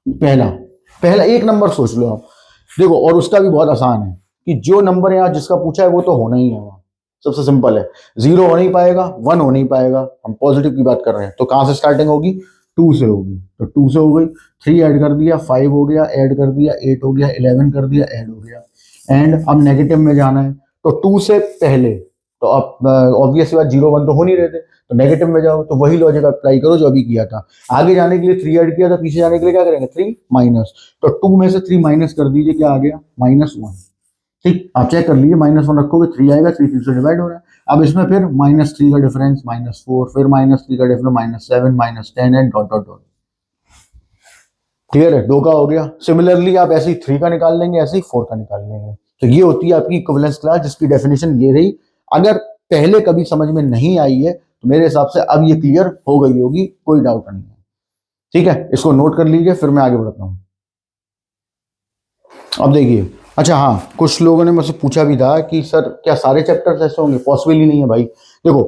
पहला एक नंबर सोच लो आप, देखो, और उसका भी बहुत आसान है कि जो नंबर यहाँ जिसका पूछा है वो तो होना ही है, वहां सबसे सिंपल है। 0 हो नहीं पाएगा, 1 हो नहीं पाएगा, हम पॉजिटिव की बात कर रहे हैं, तो कहां से स्टार्टिंग होगी, 2 से होगी, तो 2 से हो गई, 3 ऐड कर दिया, 5 हो गया, ऐड कर दिया, 8 हो गया, 11 कर दिया, ऐड हो गया। एंड अब नेगेटिव में जाना है, तो 2 से पहले तो अब ऑब्वियस बात 0 1 तो हो नहीं रहे थे, तो नेगेटिव में जाओ, तो वही लॉजिक अप्लाई करो जो अभी किया था। आगे जाने के लिए 3 ऐड किया था, पीछे जाने के लिए क्या करेंगे, 3 माइनस, तो 2 में से 3 माइनस कर दीजिए, क्या आ गया, -1। ठीक, आप चेक कर लीजिए, -1 रखोगे 3 आएगा, 3 3 से डिवाइड हो रहा है। अब इसमें फिर -3 का डिफरेंस, -4, फिर -3 का difference, -7, -10 and dot dot dot. Clear है, 2 का हो गया। सिमिलरली आप ऐसे ही 3 का निकाल लेंगे, ऐसे ही 4 का निकाल लेंगे। तो ये होती है आपकी इक्विवेलेंस क्लास, जिसकी डेफिनेशन ये रही। अगर पहले कभी समझ में नहीं आई है तो मेरे हिसाब से अब ये क्लियर हो गई होगी, कोई डाउट नहीं है। ठीक है, इसको नोट कर लीजिए, फिर मैं आगे बढ़ता हूं। अब देखिए, अच्छा हाँ, कुछ लोगों ने मुझसे पूछा भी था कि सर क्या सारे चैप्टर्स ऐसे होंगे, पॉसिबल ही नहीं है भाई। देखो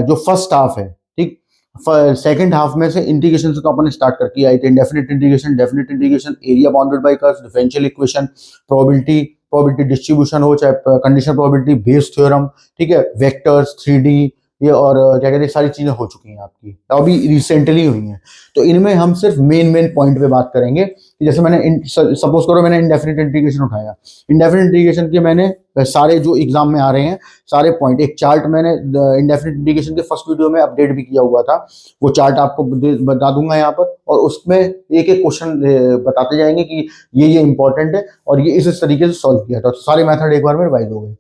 जो फर्स्ट हाफ है, ठीक, सेकंड हाफ में से इंटीग्रेशन से तो अपन स्टार्ट करके आए थे, indefinite integration, definite integration, area bounded by curves, differential equation, probability, probability distribution हो चाहे कंडीशनल प्रोबेबिलिटी, बेस थ्योरम, ठीक है, वेक्टर्स, 3D, ये और क्या कहते हैं, सारी चीजें हो चुकी हैं आपकी, अभी रिसेंटली हुई हैं। तो इनमें हम सिर्फ मेन पॉइंट पे बात करेंगे कि जैसे मैंने सपोज करो मैंने इंडेफिनिट इंटीग्रेशन उठाया, इंडेफिनिट इंटीग्रेशन के मैंने सारे जो एग्जाम में आ रहे हैं सारे पॉइंट, एक चार्ट मैंने इंडेफिनिट इंटीग्रेशन के फर्स्ट वीडियो में अपडेट भी किया हुआ था, वो चार्ट आपको बता दूंगा यहाँ पर, और उसमें एक एक क्वेश्चन बताते जाएंगे कि ये इंपॉर्टेंट है और ये इस तरीके से सॉल्व किया था, तो सारे मेथड एक बार में रिवाइज हो गए।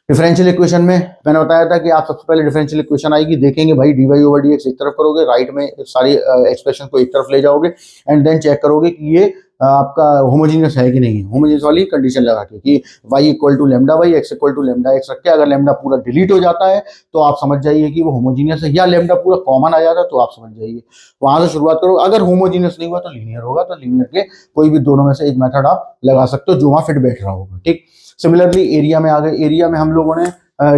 डिफरेंशियल इक्वेशन में मैंने बताया था कि आप सबसे पहले डिफरेंशियल इक्वेशन आएगी, देखेंगे भाई dy/dx एक तरफ करोगे, राइट में सारी एक्सप्रेशन को एक तरफ ले जाओगे, एंड देन चेक करोगे कि ये आपका होमोजीनियस है कि नहीं है, होमोजीनियस वाली कंडीशन लगा के कि y = λy, x = λx रख के, अगर लैम्डा पूरा डिलीट हो जाता है तो आप समझ जाइए कि वो होमोजीनियस है, या लैम्डा पूरा कॉमन आ जाता है तो आप समझ जाइए, वहां से शुरुआत करो। अगर होमोजीनियस नहीं हुआ तो लीनियर होगा, तो लीनियर के कोई भी दोनों में से एक मेथड आप लगा सकते हो जो वहां फिट बैठ रहा होगा। ठीक, सिमिलरली एरिया में आ गए, एरिया में हम लोगों ने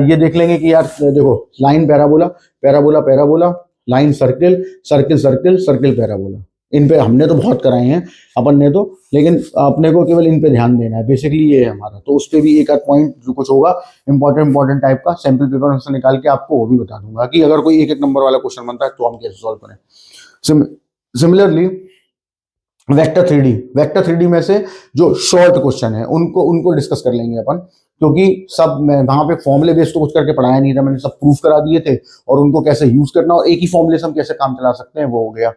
ये देख लेंगे कि यार देखो, line parabola, parabola parabola, line circle, circle circle, circle parabola, इन पे हमने तो बहुत कराए हैं अपन ने तो, लेकिन अपने को केवल इन पे ध्यान देना है, बेसिकली ये है हमारा। तो उस पर भी एक आध पॉइंट जो कुछ होगा इंपॉर्टेंट टाइप का, सैंपल पेपर से निकाल के आपको वो भी बता दूंगा कि अगर कोई एक नंबर वाला क्वेश्चन बनता है तो हम कैसे सॉल्व करें। Similarly vector 3D, vector 3D में से जो शॉर्ट क्वेश्चन है उनको डिस्कस कर लेंगे अपन, क्योंकि सब मैं वहां पे फॉर्मूले बेस्ड तो कुछ करके पढ़ाया नहीं था, मैंने सब प्रूफ करा दिए थे, और उनको कैसे यूज करना और एक ही फॉर्मूले से हम कैसे काम चला सकते हैं वो हो गया।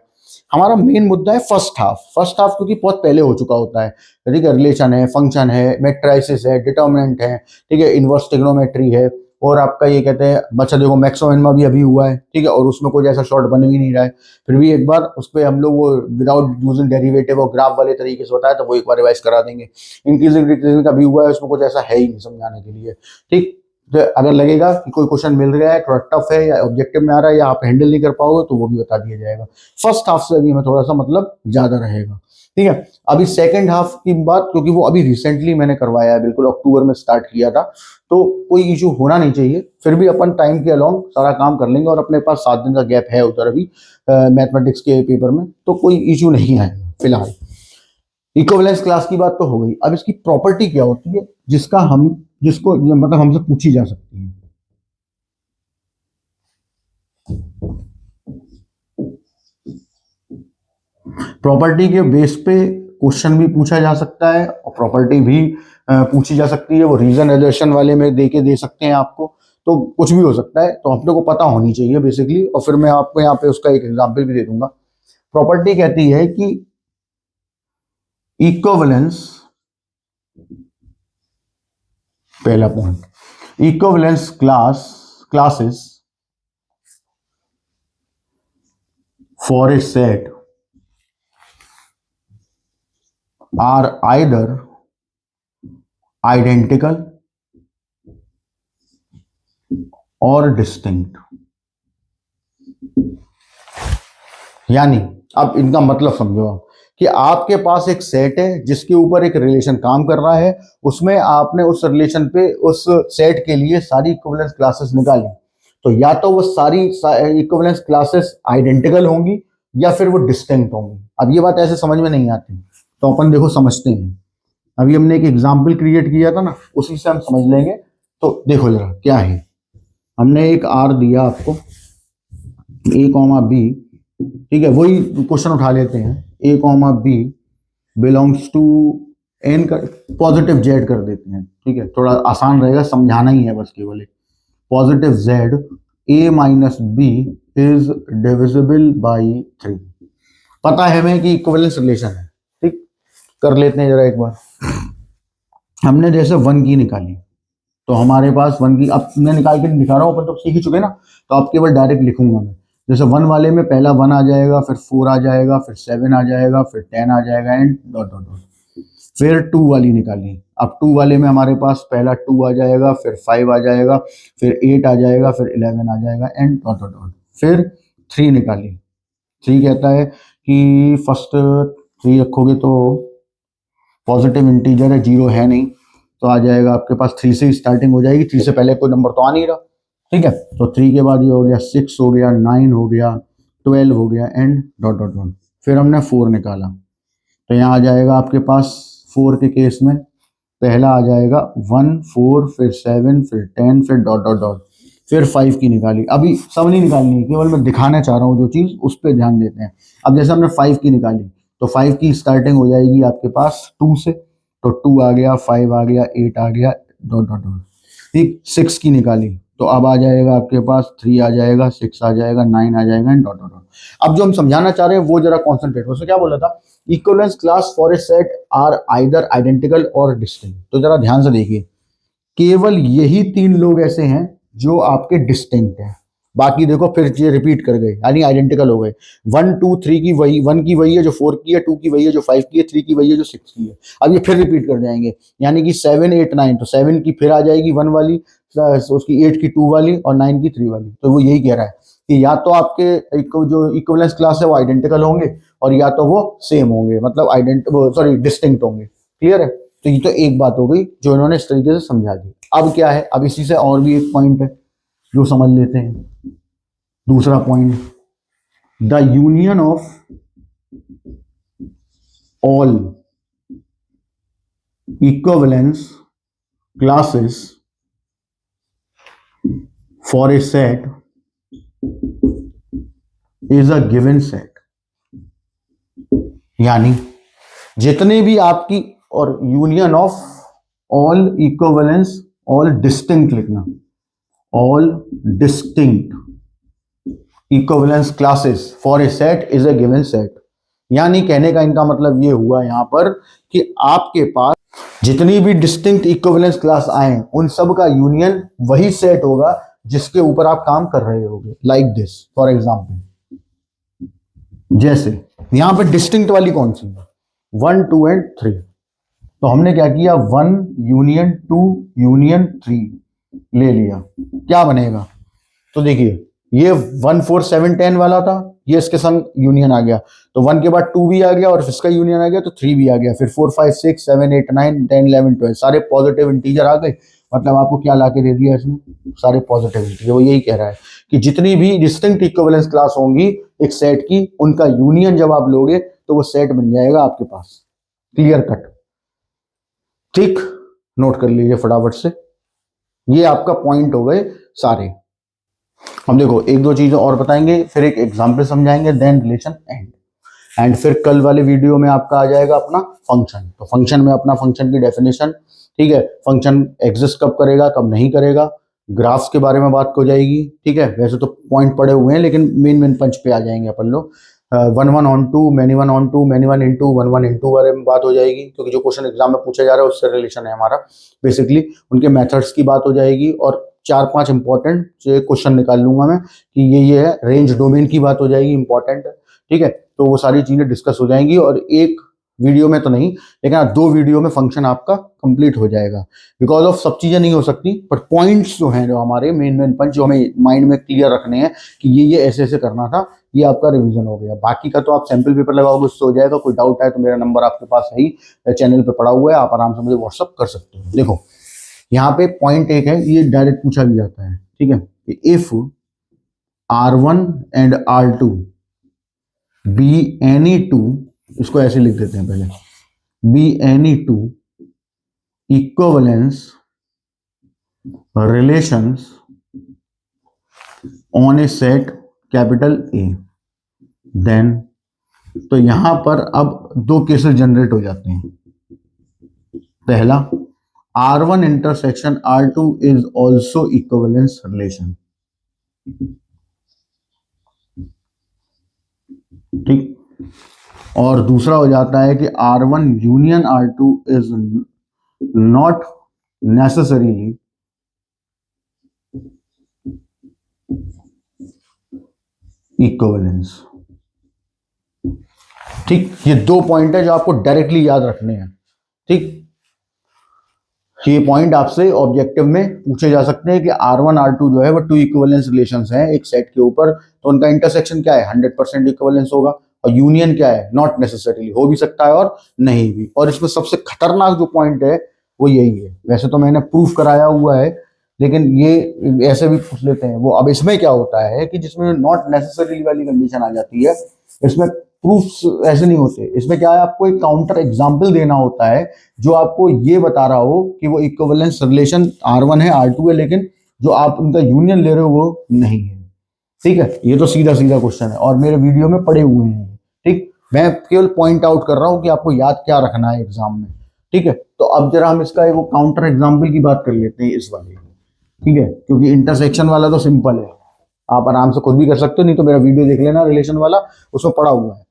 हमारा मेन मुद्दा है फर्स्ट हाफ, फर्स्ट हाफ क्योंकि बहुत पहले हो चुका होता है, ठीक है, रिलेशन है, फंक्शन है, मैट्रिसेस है, डिटर्मिनेंट है, ठीक है, इनवर्स ट्रिग्नोमेट्री है, और आपका ये कहते हैं बच्चा देखो मैक्सिमम में भी अभी हुआ है, ठीक है, और उसमें कोई ऐसा शॉर्ट बन भी नहीं रहा है, फिर भी एक बार उस पर हम लोग वो विदाउट यूजिंग डेरिवेटिव और ग्राफ वाले तरीके से बताया, तो वो एक बार रिवाइज करा देंगे। इंक्रीजिंग डिक्रीजिंग का भी हुआ है, उसमें कुछ ऐसा है ही नहीं समझाने के लिए। ठीक, तो अगर लगेगा कि कोई क्वेश्चन मिल रहा है थोड़ा टफ है या ऑब्जेक्टिव में आ रहा है या आप हैंडल नहीं कर पाओगे तो वो भी बता दिया जाएगा। फर्स्ट हाफ से अभी हमें थोड़ा सा मतलब ज्यादा रहेगा, ठीक है। अभी सेकंड हाफ की बात, क्योंकि वो अभी रिसेंटली मैंने करवाया है, बिल्कुल अक्टूबर में स्टार्ट किया था, तो कोई इशू होना नहीं चाहिए, फिर भी अपन टाइम के अलोंग सारा काम कर लेंगे, और अपने पास 7 दिन का गैप है उधर अभी मैथमेटिक्स के पेपर में, तो कोई इशू नहीं आएगा फिलहाल। इक्विवेलेंस क्लास की बात तो हो गई, अब इसकी प्रॉपर्टी क्या होती है जिसको मतलब हमसे पूछी जा सकती है। प्रॉपर्टी के बेस पे क्वेश्चन भी पूछा जा सकता है और प्रॉपर्टी भी पूछी जा सकती है, वो रीजन रिलेशन वाले में दे सकते हैं आपको, तो कुछ भी हो सकता है, तो अपने को पता होनी चाहिए बेसिकली। और फिर मैं आपको यहाँ पे उसका एक एग्जांपल भी दे दूंगा। प्रॉपर्टी कहती है कि इक्विवेलेंस, पहला point, equivalence classes for a set are either identical or distinct। यानी अब इनका मतलब समझो आप कि आपके पास एक सेट है जिसके ऊपर एक रिलेशन काम कर रहा है, उसमें आपने उस रिलेशन पे उस सेट के लिए सारी इक्विवेलेंस क्लासेस निकाली, तो या तो वो सारी इक्विवेलेंस क्लासेस आइडेंटिकल होंगी या फिर वो डिस्टिंक्ट होंगी। अब ये बात ऐसे समझ में नहीं आती, तो अपन देखो समझते हैं। अभी हमने एक एग्जाम्पल क्रिएट किया था ना, उसी से हम समझ लेंगे। तो देखो जरा क्या है, हमने एक आर दिया आपको, a, b ठीक है, वही क्वेश्चन उठा लेते हैं, A comma B belongs to N का पॉजिटिव जेड कर देते हैं, ठीक है, थोड़ा आसान रहेगा, समझाना ही है बस केवल एक positive Z a minus B is divisible by 3। पता है हमें कि इक्विवेलेंस रिलेशन है, ठीक, कर लेते हैं जरा एक बार। हमने जैसे 1 की निकाली तो हमारे पास 1 की, अब मैं निकाल के दिखा रहा हूँ, अपन तो सीख ही चुके ना, तो आप केवल डायरेक्ट लिखूंगा मैं। जैसे 1 वाले में पहला 1 आ जाएगा, फिर 4 आ जाएगा, फिर 7 आ जाएगा, फिर 10 आ जाएगा एंड डॉट डॉट डॉट। फिर 2 वाली निकाली, अब 2 वाले में हमारे पास पहला 2 आ जाएगा, फिर 5 आ जाएगा, फिर 8 आ जाएगा, फिर 11 आ जाएगा एंड डॉट डॉट डॉट। फिर 3 निकाली, 3 कहता है कि फर्स्ट 3 रखोगे तो पॉजिटिव इंटीजर है, जीरो है नहीं, तो आ जाएगा आपके पास 3 से स्टार्टिंग हो जाएगी, 3 से पहले कोई नंबर तो आ नहीं रहा, ठीक है। तो 3 के बाद ये हो गया 6 हो गया, 9 हो गया, 12 हो गया एंड डॉट डॉट डॉट। फिर हमने 4 निकाला, तो यहाँ आ जाएगा आपके पास 4 के केस में पहला आ जाएगा 1 4 फिर 7 फिर 10 फिर डॉट डॉट डॉट। फिर 5 की निकाली, अभी सब नहीं निकालनी है, केवल मैं दिखाना चाह रहा हूँ जो चीज़, उस पर ध्यान देते हैं। अब जैसे हमने 5 की निकाली तो 5 की स्टार्टिंग हो जाएगी आपके पास 2 से, तो 2 आ गया, 5 आ गया, 8 आ गया, डॉट डॉट डॉट, ठीक। 6 की निकाली तो अब आ जाएगा आपके पास 3 आ जाएगा, 6 आ जाएगा, 9 आ जाएगा एंड डॉट डॉट डॉट। अब जो हम समझाना चाह रहे हैं वो जरा कॉन्सेंट्रेट, उससे क्या बोला था, equivalence class for a set are either identical और डिस्टिंक्ट। तो जरा ध्यान से देखिए, केवल यही 3 लोग ऐसे हैं जो आपके डिस्टिंक्ट हैं, बाकी देखो फिर ये रिपीट कर गए, यानी आइडेंटिकल हो गए। 1 2 3 की वही, 1 की वही है जो 4 की है, 2 की वही है जो 5 की है, 3 की वही है जो 6 की है। अब ये फिर रिपीट कर जाएंगे, यानी कि 7 8 9, तो 7 की फिर आ जाएगी 1 वाली, उसकी 8 की 2 वाली और 9 की 3 वाली। तो वो यही कह रहा है कि या तो आपके जो इक्विवेलेंस क्लास है वो आइडेंटिकल होंगे और या तो वो सेम होंगे, मतलब सॉरी डिस्टिंक्ट होंगे। क्लियर है, तो ये तो एक बात हो गई जो इन्होंने इस तरीके से समझा दी। अब क्या है, अब इसी से और भी एक पॉइंट है जो समझ लेते हैं। दूसरा point, the union of all equivalence classes for a set is a given set. यानी जितने भी आपकी, और union of all equivalence, all distinct लिखना, all distinct equivalence classes for a set is a given set. यानी कहने का इनका मतलब ये हुआ यहां पर कि आपके पास जितनी भी डिस्टिंक्ट इक्विवेलेंस क्लास आए उन सब का यूनियन वही सेट होगा जिसके ऊपर आप काम कर रहे होगे। लाइक दिस, फॉर एग्जांपल, जैसे यहां पर डिस्टिंक्ट वाली कौन सी है, 1 2 एंड 3, तो हमने क्या किया, 1 यूनियन 2 यूनियन 3 ले लिया, क्या बनेगा, तो देखिए ये 1 4 7 10 वाला था, ये इसके संग यूनियन आ गया, तो 1 के बाद 2 भी आ गया और इसका यूनियन आ गया तो 3 भी आ गया, फिर 4 5 6 7 8 9 10 11 12 सारे पॉजिटिव इंटीजर आ गए। मतलब आपको क्या लाके दे दिया इसने, सारे पॉजिटिव इंटीजर। वो यही कह रहा है कि जितनी भी डिस्टिंक्ट इक्विवेलेंस क्लास होंगी एक सेट की, उनका यूनियन जब आप लोगे तो वो सेट बन जाएगा आपके पास। क्लियर कट, ठीक, नोट कर लीजिए फटाफट से, ये आपका पॉइंट हो गए सारे। हम देखो एक दो चीजें और बताएंगे, फिर एक एग्जाम्पल समझाएंगे, देन रिलेशन एंड फिर कल वाले वीडियो में आपका आ जाएगा अपना फंक्शन। तो फंक्शन में अपना फंक्शन की डेफिनेशन, ठीक है, फंक्शन एग्जिस्ट कब करेगा कब नहीं करेगा, ग्राफ्स के बारे में बात हो जाएगी, ठीक है। वैसे तो पॉइंट पड़े हुए हैं लेकिन मेन मेन पंच पे आ जाएंगे अपन लोग। 1 1 onto, many 1 onto, many 1 into 1 1 into बारे में बात हो जाएगी, क्योंकि जो क्वेश्चन एग्जाम में पूछा जा रहा है उससे रिलेशन है हमारा। बेसिकली उनके मेथड्स की बात हो जाएगी और 4 5 इंपॉर्टेंट क्वेश्चन निकाल लूंगा मैं कि ये है। रेंज डोमेन की बात हो जाएगी, इंपॉर्टेंट है, ठीक है। तो वो सारी चीजें डिस्कस हो जाएंगी और एक वीडियो में तो नहीं, लेकिन 2 वीडियो में फंक्शन आपका कंप्लीट हो जाएगा। बिकॉज ऑफ सब चीजें नहीं हो सकती, पर पॉइंट्स जो हैं, जो हमारे मेन मेन पंच जो हमें माइंड में क्लियर रखने हैं कि ये ऐसे ऐसे करना था, ये आपका रिवीजन हो गया। बाकी का तो आप सैंपल पेपर लगाओगे उससे हो जाएगा। कोई डाउट है तो मेरा नंबर आपके पास है ही, चैनल पे पड़ा हुआ है, आप आराम से मुझे व्हाट्सअप कर सकते हो। देखो यहाँ पे पॉइंट एक है, ये डायरेक्ट पूछा भी जाता है, ठीक है। If R1 and R2 be any two, इसको ऐसे लिख देते हैं पहले, be any two equivalence relations on a set capital A, then तो यहां पर अब दो केसेस जनरेट हो जाते हैं। पहला, R1 intersection R2 is also equivalence relation. ठीक। और दूसरा हो जाता है कि R1 union R2 is not necessarily equivalence. ठीक, ये दो पॉइंट है जो आपको डायरेक्टली याद रखने हैं। ठीक, ये पॉइंट आपसे ऑब्जेक्टिव में पूछे जा सकते हैं कि R1 R2 जो है वो टू इक्विवेलेंस रिलेशंस हैं एक सेट के ऊपर, तो उनका इंटरसेक्शन क्या है, 100% इक्विवेलेंस होगा। और यूनियन क्या है, नॉट नेसेसरीली, हो भी सकता है और नहीं भी। और इसमें सबसे खतरनाक जो पॉइंट है वो यही है। वैसे तो मैंने प्रूफ कराया हुआ है, लेकिन ये ऐसे भी पूछ लेते हैं वो। अब इसमें क्या होता है कि जिसमें नॉट नेसेसरीली वाली कंडीशन आ जाती है, इसमें प्रूफ ऐसे नहीं होते। इसमें क्या है, आपको एक काउंटर एग्जाम्पल देना होता है जो आपको ये बता रहा हो कि वो इक्विवेलेंस रिलेशन R1 है R2 है, लेकिन जो आप उनका यूनियन ले रहे हो वो नहीं है। ठीक है, ये तो सीधा सीधा क्वेश्चन है और मेरे वीडियो में पड़े हुए हैं। ठीक, मैं केवल पॉइंट आउट कर रहा हूं कि आपको याद क्या रखना है एग्जाम में। ठीक है, तो अब जरा हम इसका वो काउंटर एग्जाम्पल की बात कर लेते हैं इस वाले। ठीक है, क्योंकि इंटरसेक्शन वाला तो सिंपल है, आप आराम से खुद भी कर सकते हो, नहीं तो मेरा वीडियो देख लेना रिलेशन वाला, उसमें पड़ा हुआ है।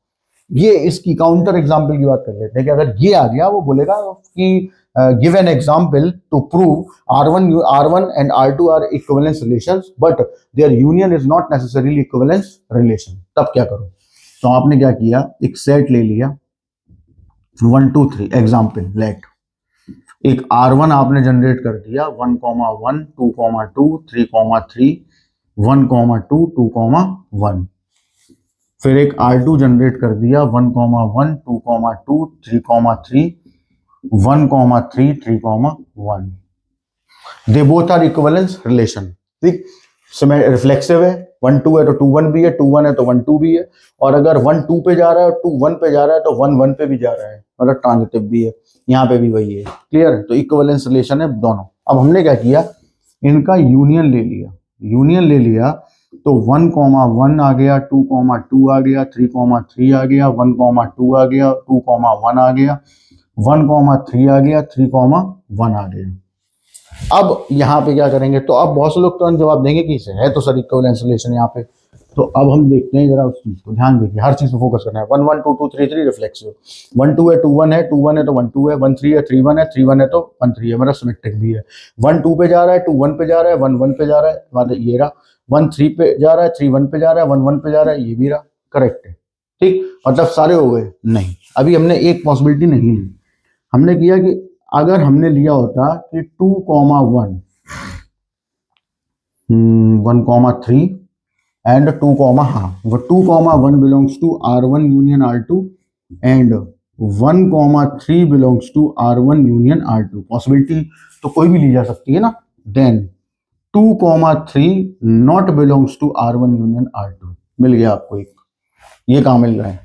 ये इसकी काउंटर एग्जाम्पल की बात कर लेते हैं कि अगर ये आ गया, वो बोलेगा कि give an example to prove R1 and R2 are equivalence relations but their union is not necessarily equivalence relation. तब क्या करो, तो आपने क्या किया, एक सेट ले लिया 1 2 3 एग्जाम्पल लेट। एक R1 आपने जनरेट कर दिया 1,1 2,2 3,3 1,2 2,1। फिर एक R2 जनरेट कर दिया 1,1 2,2 3,3 1,3 3,1। They both are equivalence relation. ठीक, रिफ्लेक्सिव है, 1 2 है तो 2 1 भी है, 2 1 है तो 1 2 भी है। और अगर 1 2 पे जा रहा है और 2 1 पे जा रहा है तो 1 1 पे भी जा रहा है, मतलब ट्रांजिटिव भी है। यहाँ पे भी वही है। क्लियर है, तो इक्विवेलेंस रिलेशन है दोनों। अब हमने क्या किया, इनका यूनियन ले लिया। यूनियन ले लिया तो 1,1 आ गया, 2,2 आ गया, 3,3 आ गया, 1,2 आ गया, 2,1 आ गया, 1,3 आ गया, 3,1 आ गया। अब यहाँ पे क्या करेंगे, तो अब बहुत से लोग तुरंत जवाब देंगे कि इसे है तो सर इक्विवेलेंस रिलेशन यहाँ पे। तो अब हम देखते हैं जरा उस चीज को, ध्यान देखिए, हर चीज में फोकस करना है। 1 1 2 2 3 3 रिफ्लेक्सिव, 1 2 है 2 1 है, 2 1 है तो 1 2 है, 1 3 है 3 1 है, 3 1 है तो 1 3 है, मतलब सिमेट्रिक भी है। 1 2 पे जा रहा है, 2 1 पे जा रहा है, 1 1 पे जा रहा है, मतलब ये रहा। 1 3 पे जा रहा है, 3 1 पे जा रहा है, 1 1 पे जा रहा है, ये भी रहा। करेक्ट है। ठीक, मतलब सारे हो गए नहीं। अभी हमने एक पॉसिबिलिटी नहीं ली। हमने किया कि अगर हमने लिया होता कि 2,1 1,3 and 2, हाँ, 2,1 belongs to R1 union R2 and 1,3 belongs to R1 union R2। Possibility तो कोई भी ली जा सकती है ना। Then 2,3 not belongs to R1 union R2। मिल गया आपको एक, ये कहाँ मिल रहा है,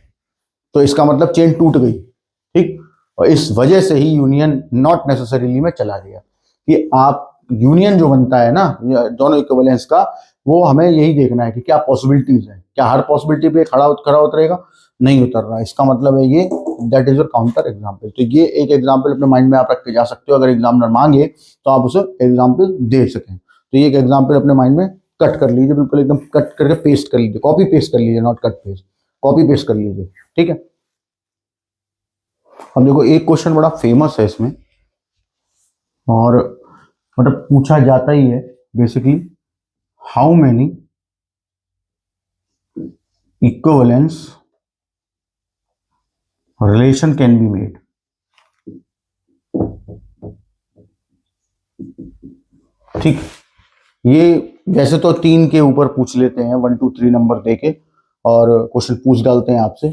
तो इसका मतलब चेन टूट गई। ठीक, और इस वजह से ही यूनियन नॉट नेसेसरीली में चला गया कि आप यूनियन जो बनता है ना दोनों इक्विवेलेंस का, वो हमें यही देखना है कि क्या पॉसिबिलिटीज है, क्या हर पॉसिबिलिटी पे खड़ा उतरेगा, नहीं उतर रहा। इसका मतलब है ये, that is your counter example. तो ये एक एग्जाम्पल अपने माइंड में आप रख के जा सकते हो, अगर एग्जामिनर मांगे तो आप उसे एग्जाम्पल दे सकें। तो ये एक एग्जाम्पल अपने माइंड में कट कर लीजिए, बिल्कुल एकदम कट करके पेस्ट कर लीजिए, कॉपी पेस्ट कर लीजिए, not cut paste, copy paste कर लीजिए। ठीक है, अब देखो एक क्वेश्चन बड़ा फेमस है इसमें, और मतलब पूछा जाता ही है basically, how many equivalence relation can be made. ठीक, ये वैसे तो 3 के ऊपर पूछ लेते हैं, 1 2 3 नंबर देके और क्वेश्चन पूछ डालते हैं आपसे,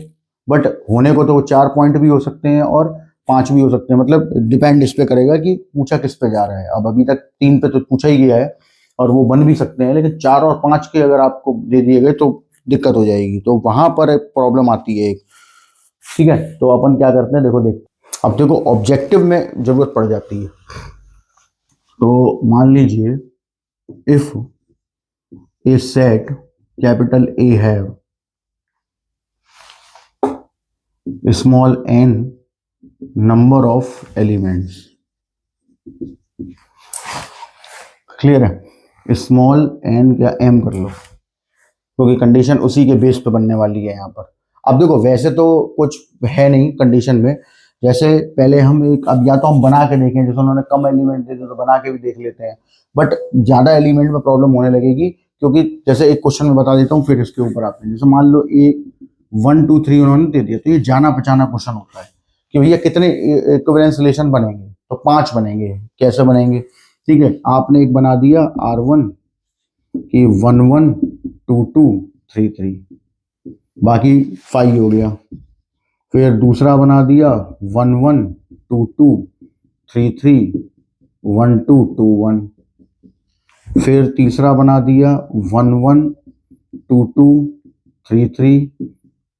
बट होने को तो 4 पॉइंट भी हो सकते हैं और 5 भी हो सकते हैं, मतलब डिपेंड इस पे करेगा कि पूछा किस पे जा रहा है। अब अभी तक 3 पे तो पूछा ही गया है और वो बन भी सकते हैं, लेकिन 4 और 5 के अगर आपको दे दिए गए तो दिक्कत हो जाएगी, तो वहां पर प्रॉब्लम आती है एक। ठीक है, तो अपन क्या करते हैं, देखो अब देखो ऑब्जेक्टिव में जरूरत पड़ जाती है। तो मान लीजिए if a set capital A have small n number of elements. Clear है? स्मॉल एन क्या एम कर लो, क्योंकि कंडीशन उसी के बेस पे बनने वाली है यहाँ पर। अब देखो वैसे तो कुछ है नहीं कंडीशन में, जैसे पहले हम एक, अब या तो हम बना के देखें, जैसे उन्होंने कम एलिमेंट दे दिए तो बना के भी देख लेते हैं, बट ज्यादा एलिमेंट में प्रॉब्लम होने लगेगी, क्योंकि जैसे एक क्वेश्चन में बता देता हूँ फिर इसके ऊपर आते हैं। जैसे मान लो ए 1 2 3 उन्होंने दे दिया, तो ये जाना पहचाना क्वेश्चन होता है कि भैया कितने इक्विवेलेंस रिलेशन बनेंगे, तो 5 बनेंगे। कैसे बनेंगे? ठीक है, आपने एक बना दिया R1 कि 1 1 2 2 3 3, बाकी 5 हो गया। फिर दूसरा बना दिया 1 1 2 2 3 3 1 2 2 1। फिर तीसरा बना दिया 1 1 2 2 3 3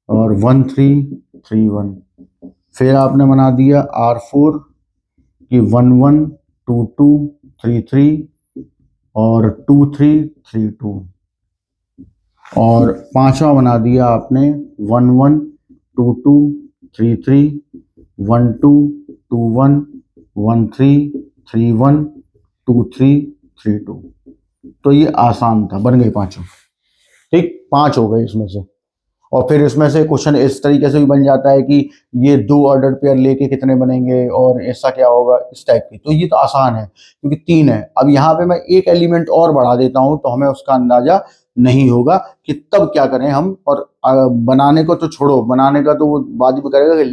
और 1 3 3 1। फिर आपने बना दिया R4 कि 1 1 2 2 3 3 और 2 3 3 2। और पांचवा बना दिया आपने 1 1 2 2 3 3 1 2 2 1 1 3 3 1 2 3 3 2। तो ये आसान था, बन गए पांचों। ठीक, 5 हो गए इसमें से। और फिर इसमें से क्वेश्चन इस तरीके से भी बन जाता है कि ये 2 ऑर्डर पेयर लेके कितने बनेंगे और ऐसा क्या होगा, इस टाइप की। तो ये तो आसान है क्योंकि 3 है। अब यहाँ पे मैं एक एलिमेंट और बढ़ा देता हूं तो हमें उसका अंदाजा नहीं होगा कि तब क्या करें हम। और बनाने को तो छोड़ो, बनाने का तो वो बाद में करेगा कि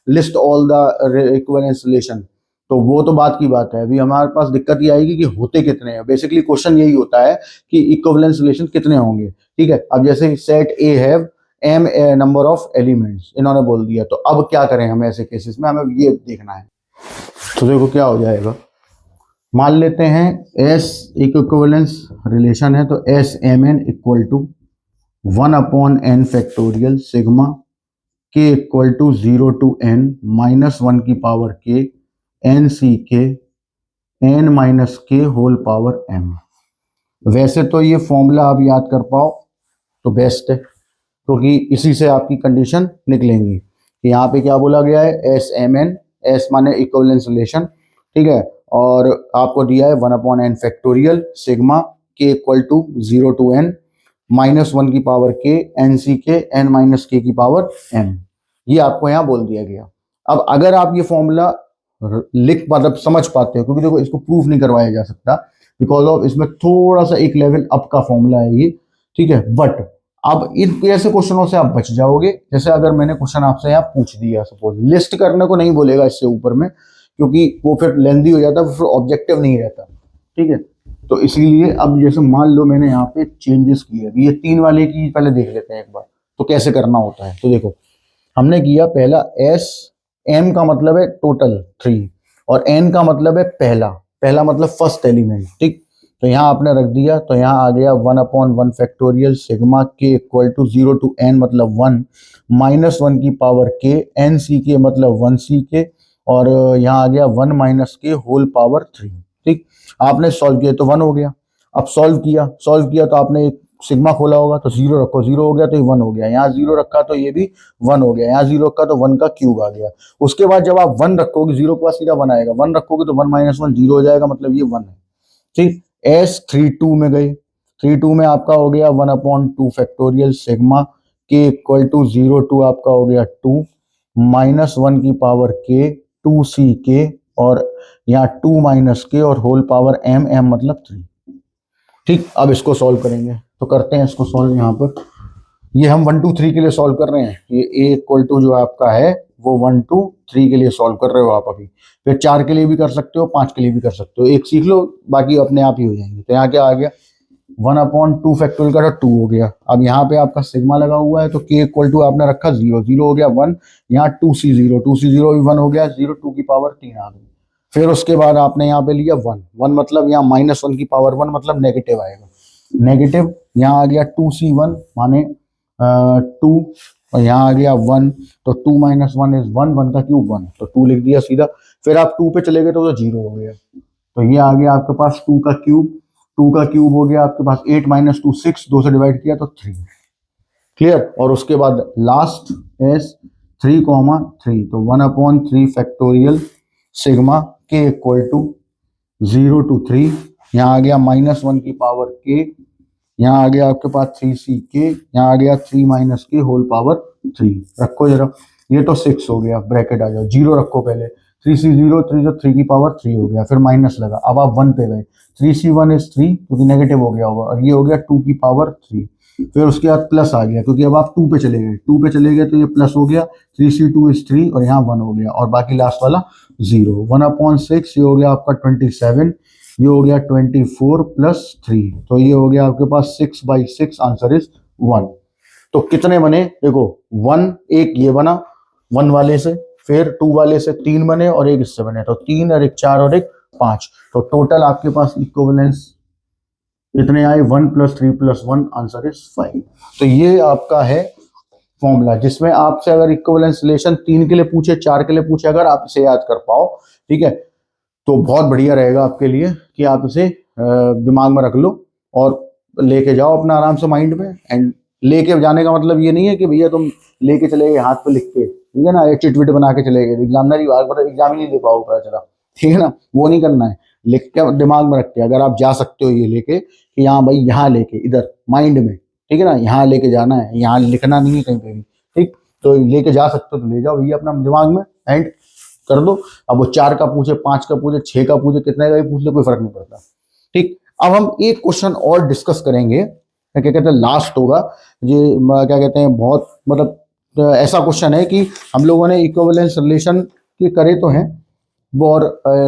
list all the equivalence relation, तो वो तो बात की बात है। अभी हमारे पास दिक्कत ये आएगी कि होते कितने हैं। बेसिकली क्वेश्चन यही होता है कि इक्विवेलेंस रिलेशन कितने होंगे। ठीक है, अब जैसे set A have m number of elements इन्होंने बोल दिया, तो अब क्या करें हम ऐसे केसेस में, हमें ये देखना है। तो देखो क्या हो जाएगा, मान लेते हैं एस एक इक्विवेलेंस रिलेशन है, तो S M N equal to 1 upon N factorial sigma के equal to 0 to N minus 1 की power K N C K N minus K whole power M. वैसे तो ये फॉर्मूला आप याद कर पाओ तो बेस्ट है, क्योंकि इसी से आपकी कंडीशन निकलेंगी। यहाँ पे क्या बोला गया है, एस एम एन, एस माने इक्विवेलेंस रिलेशन, ठीक है, और आपको दिया है 1 अपॉन एन फैक्टोरियल सिग्मा के equal to 0 to N minus 1 की power K N C K N minus के की पावर एम। ये आपको यहाँ बोल दिया गया। अब अगर आप ये फॉर्मूला लिख मतलब समझ पाते हो, क्योंकि देखो इसको प्रूफ नहीं करवाया जा सकता बिकॉज ऑफ इसमें थोड़ा सा एक लेवल अप का फॉर्मूला है ये, ठीक है। बट अब इन ऐसे क्वेश्चनों से आप बच जाओगे। जैसे अगर मैंने क्वेश्चन आपसे यहाँ पूछ दिया, सपोज लिस्ट करने को नहीं बोलेगा इससे ऊपर में, क्योंकि वो फिर लेंदी हो जाता, फिर ऑब्जेक्टिव नहीं रहता, ठीक है। तो इसलिए अब जैसे मान लो मैंने यहाँ पे चेंजेस किए, ये 3 वाले की पहले देख लेते हैं एक बार, तो कैसे करना होता है। तो देखो हमने किया पहला एस, एम का मतलब है टोटल 3 और एन का मतलब है पहला, पहला मतलब फर्स्ट एलिमेंट, ठीक। तो यहाँ आपने रख दिया, तो यहाँ आ गया 1 अपॉन 1 फैक्टोरियल सिग्मा के इक्वल टू 0 टू एन मतलब 1 माइनस 1 की पावर के एन सी के मतलब 1 सी के, और यहाँ आ गया 1 माइनस के होल पावर 3, ठीक। आपने सॉल्व किया तो 1 हो गया। अब सॉल्व किया तो आपने एक सिग्मा खोला होगा तो 0 रखो, 0 हो गया तो ये 1 हो गया। यहाँ 0 रखा तो ये भी 1 हो गया। यहाँ 0 रखा तो 1 का क्यूब आ गया। उसके बाद जब आप 1 रखोगे, 0 के पास सीधा 1 आएगा, 1 रखोगे तो 1 माइनस 1 0 हो जाएगा, मतलब ये 1 है, ठीक। एस 3 2 में गए, 3 2 में आपका हो गया 1 अपॉन 2 फैक्टोरियल सिग्मा के इक्वल टू 0 टू आपका हो गया 2 माइनस 1 की पावर के 2 सी के, और यहाँ 2 माइनस के और होल पावर एम, एम मतलब 3, ठीक। अब इसको सॉल्व करेंगे, तो करते हैं इसको सॉल्व। यहाँ पर ये हम 1 2 3 के लिए सॉल्व कर रहे हैं। ये ए इक्वल टू जो आपका है वो 1 2 3 के लिए सॉल्व कर रहे हो आप अभी। फिर 4 के लिए भी कर सकते हो, 5 के लिए भी कर सकते हो, एक सीख लो, बाकी अपने आप ही हो जाएंगे। तो यहाँ क्या आ गया, 1 अपॉन 2 फैक्टोरियल का 2 हो गया। अब यहाँ पे आपका सिग्मा लगा हुआ है, तो के इक्वल टू आपने रखा 0, 0 हो गया 1, यहाँ 2 सी 0, 2 सी 0 भी 1 हो गया, 0 2 की पावर 3 आ गई। फिर उसके बाद आपने यहाँ पे लिया 1, 1 मतलब यहाँ माइनस 1 की पावर 1 मतलब नेगेटिव आएगा, नेगेटिव। यहाँ आ गया 2 सी 1 माने 2, और यहाँ आ गया 1, तो 2 माइनस 1 इज 1, 1 का क्यूब 1, तो 2 लिख दिया सीधा। फिर आप 2 पे चले गए तो 0 हो गया, तो ये आ गया आपके पास 2 का क्यूब, 2 का क्यूब हो गया आपके पास 8 माइनस 2 6, 2 से डिवाइड किया तो 3, क्लियर। और उसके बाद लास्ट एस 3,3 तो 1/3 फैक्टोरियल सिग्मा के इक्वल टू 0 to 3, यहाँ आ गया -1 की पावर के, यहाँ आ गया आपके पास 3c के, यहाँ आ गया 3 - के होल पावर 3। रखो जरा, ये तो 6 हो गया, ब्रैकेट आ जाओ, 0 रखो पहले, 3c0 3 तो 3 की पावर 3 हो गया, फिर माइनस लगा, अब आप 1 पे गए, 3c1 इज 3 क्योंकि नेगेटिव हो गया होगा, और ये हो गया 2 की पावर 3, फिर उसके बाद प्लस आ गया क्योंकि अब आप 2 पे चले गए, 2 पे चले गए तो ये प्लस हो गया, 3c2 इज 3 और यहाँ 1 हो गया, और बाकी लास्ट वाला 0, 1/6 ये हो गया आपका 27, ये हो गया 24 प्लस 3, तो ये हो गया आपके पास 6/6, आंसर इज 1। तो कितने बने देखो, 1 एक ये बना 1 वाले से, फिर 2 वाले से 3 बने और एक इससे बने, तो 3 और एक 4 और एक 5, तो टोटल आपके पास इक्विवेलेंस कितने आए, 1 + 3 + 1, आंसर इज 5। तो ये आपका है फॉर्मूला, जिसमें आपसे अगर इक्विवेलेंस रिलेशन 3 के लिए पूछे, 4 के लिए पूछे, अगर आप इसे याद कर पाओ, ठीक है, तो बहुत बढ़िया रहेगा आपके लिए कि आप इसे दिमाग में रख लो और लेके जाओ अपना आराम से माइंड में। एंड लेके जाने का मतलब ये नहीं है कि भैया तुम लेके चले गए हाथ पे लिख के, ठीक है ना, एक चिटविट बना के चले गए, एग्जामिनर ही मतलब एग्जाम ही नहीं दे पाओगे पता चला, ठीक है ना, वो नहीं करना है, लिख के दिमाग में रख के अगर आप जा सकते हो ये लेके कि हाँ भाई यहाँ लेके इधर माइंड में, ठीक है ना, यहाँ लेके जाना है, यहाँ लिखना नहीं है कहीं पे भी, ठीक, तो लेके जा सकते हो तो ले जाओ भैया अपना दिमाग में, एंड कर दो। अब वो 4 का पूछे, 5 का पूछे, 6 का पूछे, कितने का भी पूछ ले, कोई फर्क नहीं पड़ता, ठीक। अब हम एक क्वेश्चन और डिस्कस करेंगे, क्या कहते हैं, लास्ट होगा ये, क्या कहते हैं, बहुत मतलब ऐसा क्वेश्चन है कि हम लोगों ने इक्विवेलेंस रिलेशन के करे तो हैं वो, और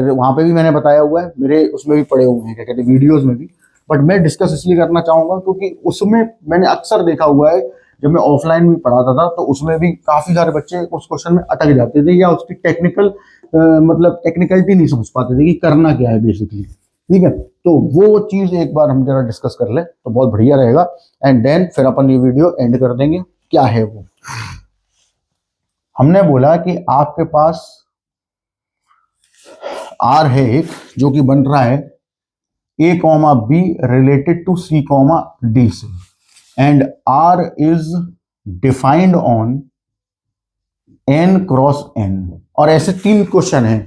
वहां पे भी मैंने बताया हुआ है, मेरे उसमें भी पड़े हुए हैं, क्या कहते हैं, वीडियोस में भी, बट मैं डिस्कस इसलिए करना चाहूंगा क्योंकि उसमें मैंने अक्सर देखा हुआ है, जब मैं ऑफलाइन भी पढ़ाता था तो उसमें भी काफी सारे बच्चे उस क्वेश्चन में अटक जाते थे, या उसकी टेक्निकल मतलब टेक्निकलिटी नहीं समझ पाते थे कि करना क्या है बेसिकली, ठीक है। तो वो चीज एक बार हम जरा डिस्कस कर ले तो बहुत बढ़िया रहेगा, एंड देन फिर अपन ये वीडियो एंड कर देंगे। क्या है वो, हमने बोला कि आपके पास आर है एक जो कि बन रहा है a, b related to c, d से, and r is defined on n cross n, और ऐसे 3 क्वेश्चन हैं,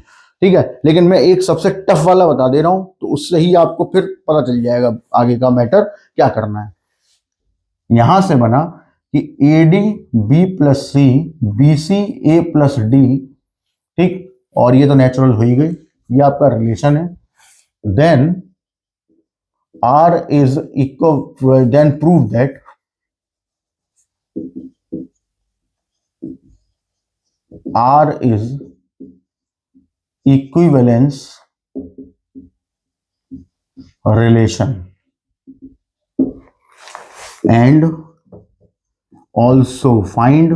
ठीक है, लेकिन मैं एक सबसे टफ वाला बता दे रहा हूं तो उससे ही आपको फिर पता चल जाएगा आगे का मैटर क्या करना है। यहां से बना कि AD B + C BC A + D, ठीक, और ये तो नेचुरल हो ही गई, ये आपका रिलेशन है। Then R is equal, then prove that R is equivalence relation and also find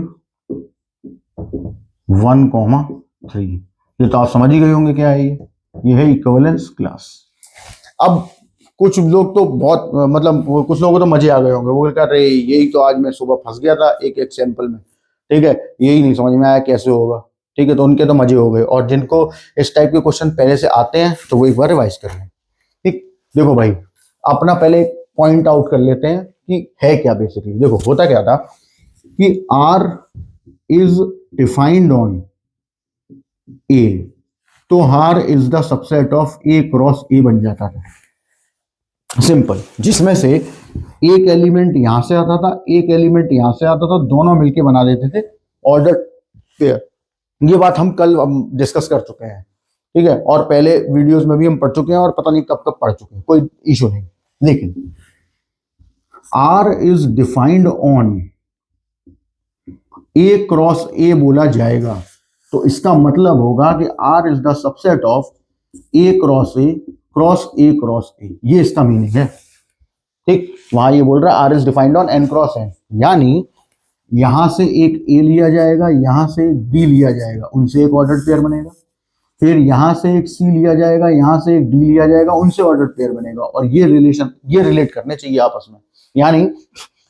1,3। ये तो आप समझ ही गए होंगे क्या है ये है इक्विवेलेंस क्लास। अब कुछ लोग तो बहुत मतलब कुछ लोगों को तो मजे आ गए होंगे, वो कह रहे यही तो आज मैं सुबह फंस गया था एक एग्जाम्पल में, ठीक है, यही नहीं समझ में आया कैसे होगा, ठीक है, तो उनके तो मजे हो गए, और जिनको इस टाइप के क्वेश्चन पहले से आते हैं तो वो एक बार रिवाइज कर लें, ठीक। देखो भाई, अपना पहले पॉइंट आउट कर लेते हैं कि है क्या बेसिकली। देखो होता क्या था कि R is defined on A, तो R is the subset of A cross A बन जाता था, सिंपल, जिसमें से एक एलिमेंट यहां से आता था, एक एलिमेंट यहां से आता था, दोनों मिलके बना देते थे ऑर्डर पेयर। ये बात हम कल डिस्कस कर चुके हैं, ठीक है, और पहले वीडियोस में भी हम पढ़ चुके हैं, और पता नहीं कब कब पढ़ चुके हैं, कोई इशू नहीं। लेकिन R is defined on A cross A बोला जाएगा तो इसका मतलब होगा कि R is the subset of A cross A cross A cross A, ये इसका मीनिंग है, ठीक। वहां ये बोल रहा है R is defined on N cross N, यानी यहां से एक A लिया जाएगा, यहां से एक B लिया जाएगा, उनसे एक ऑर्डर पेयर बनेगा, फिर यहां से एक C लिया जाएगा, यहां से एक D लिया जाएगा, उनसे ऑर्डर पेयर बनेगा, और ये रिलेशन ये रिलेट करने चाहिए आपस में। यानी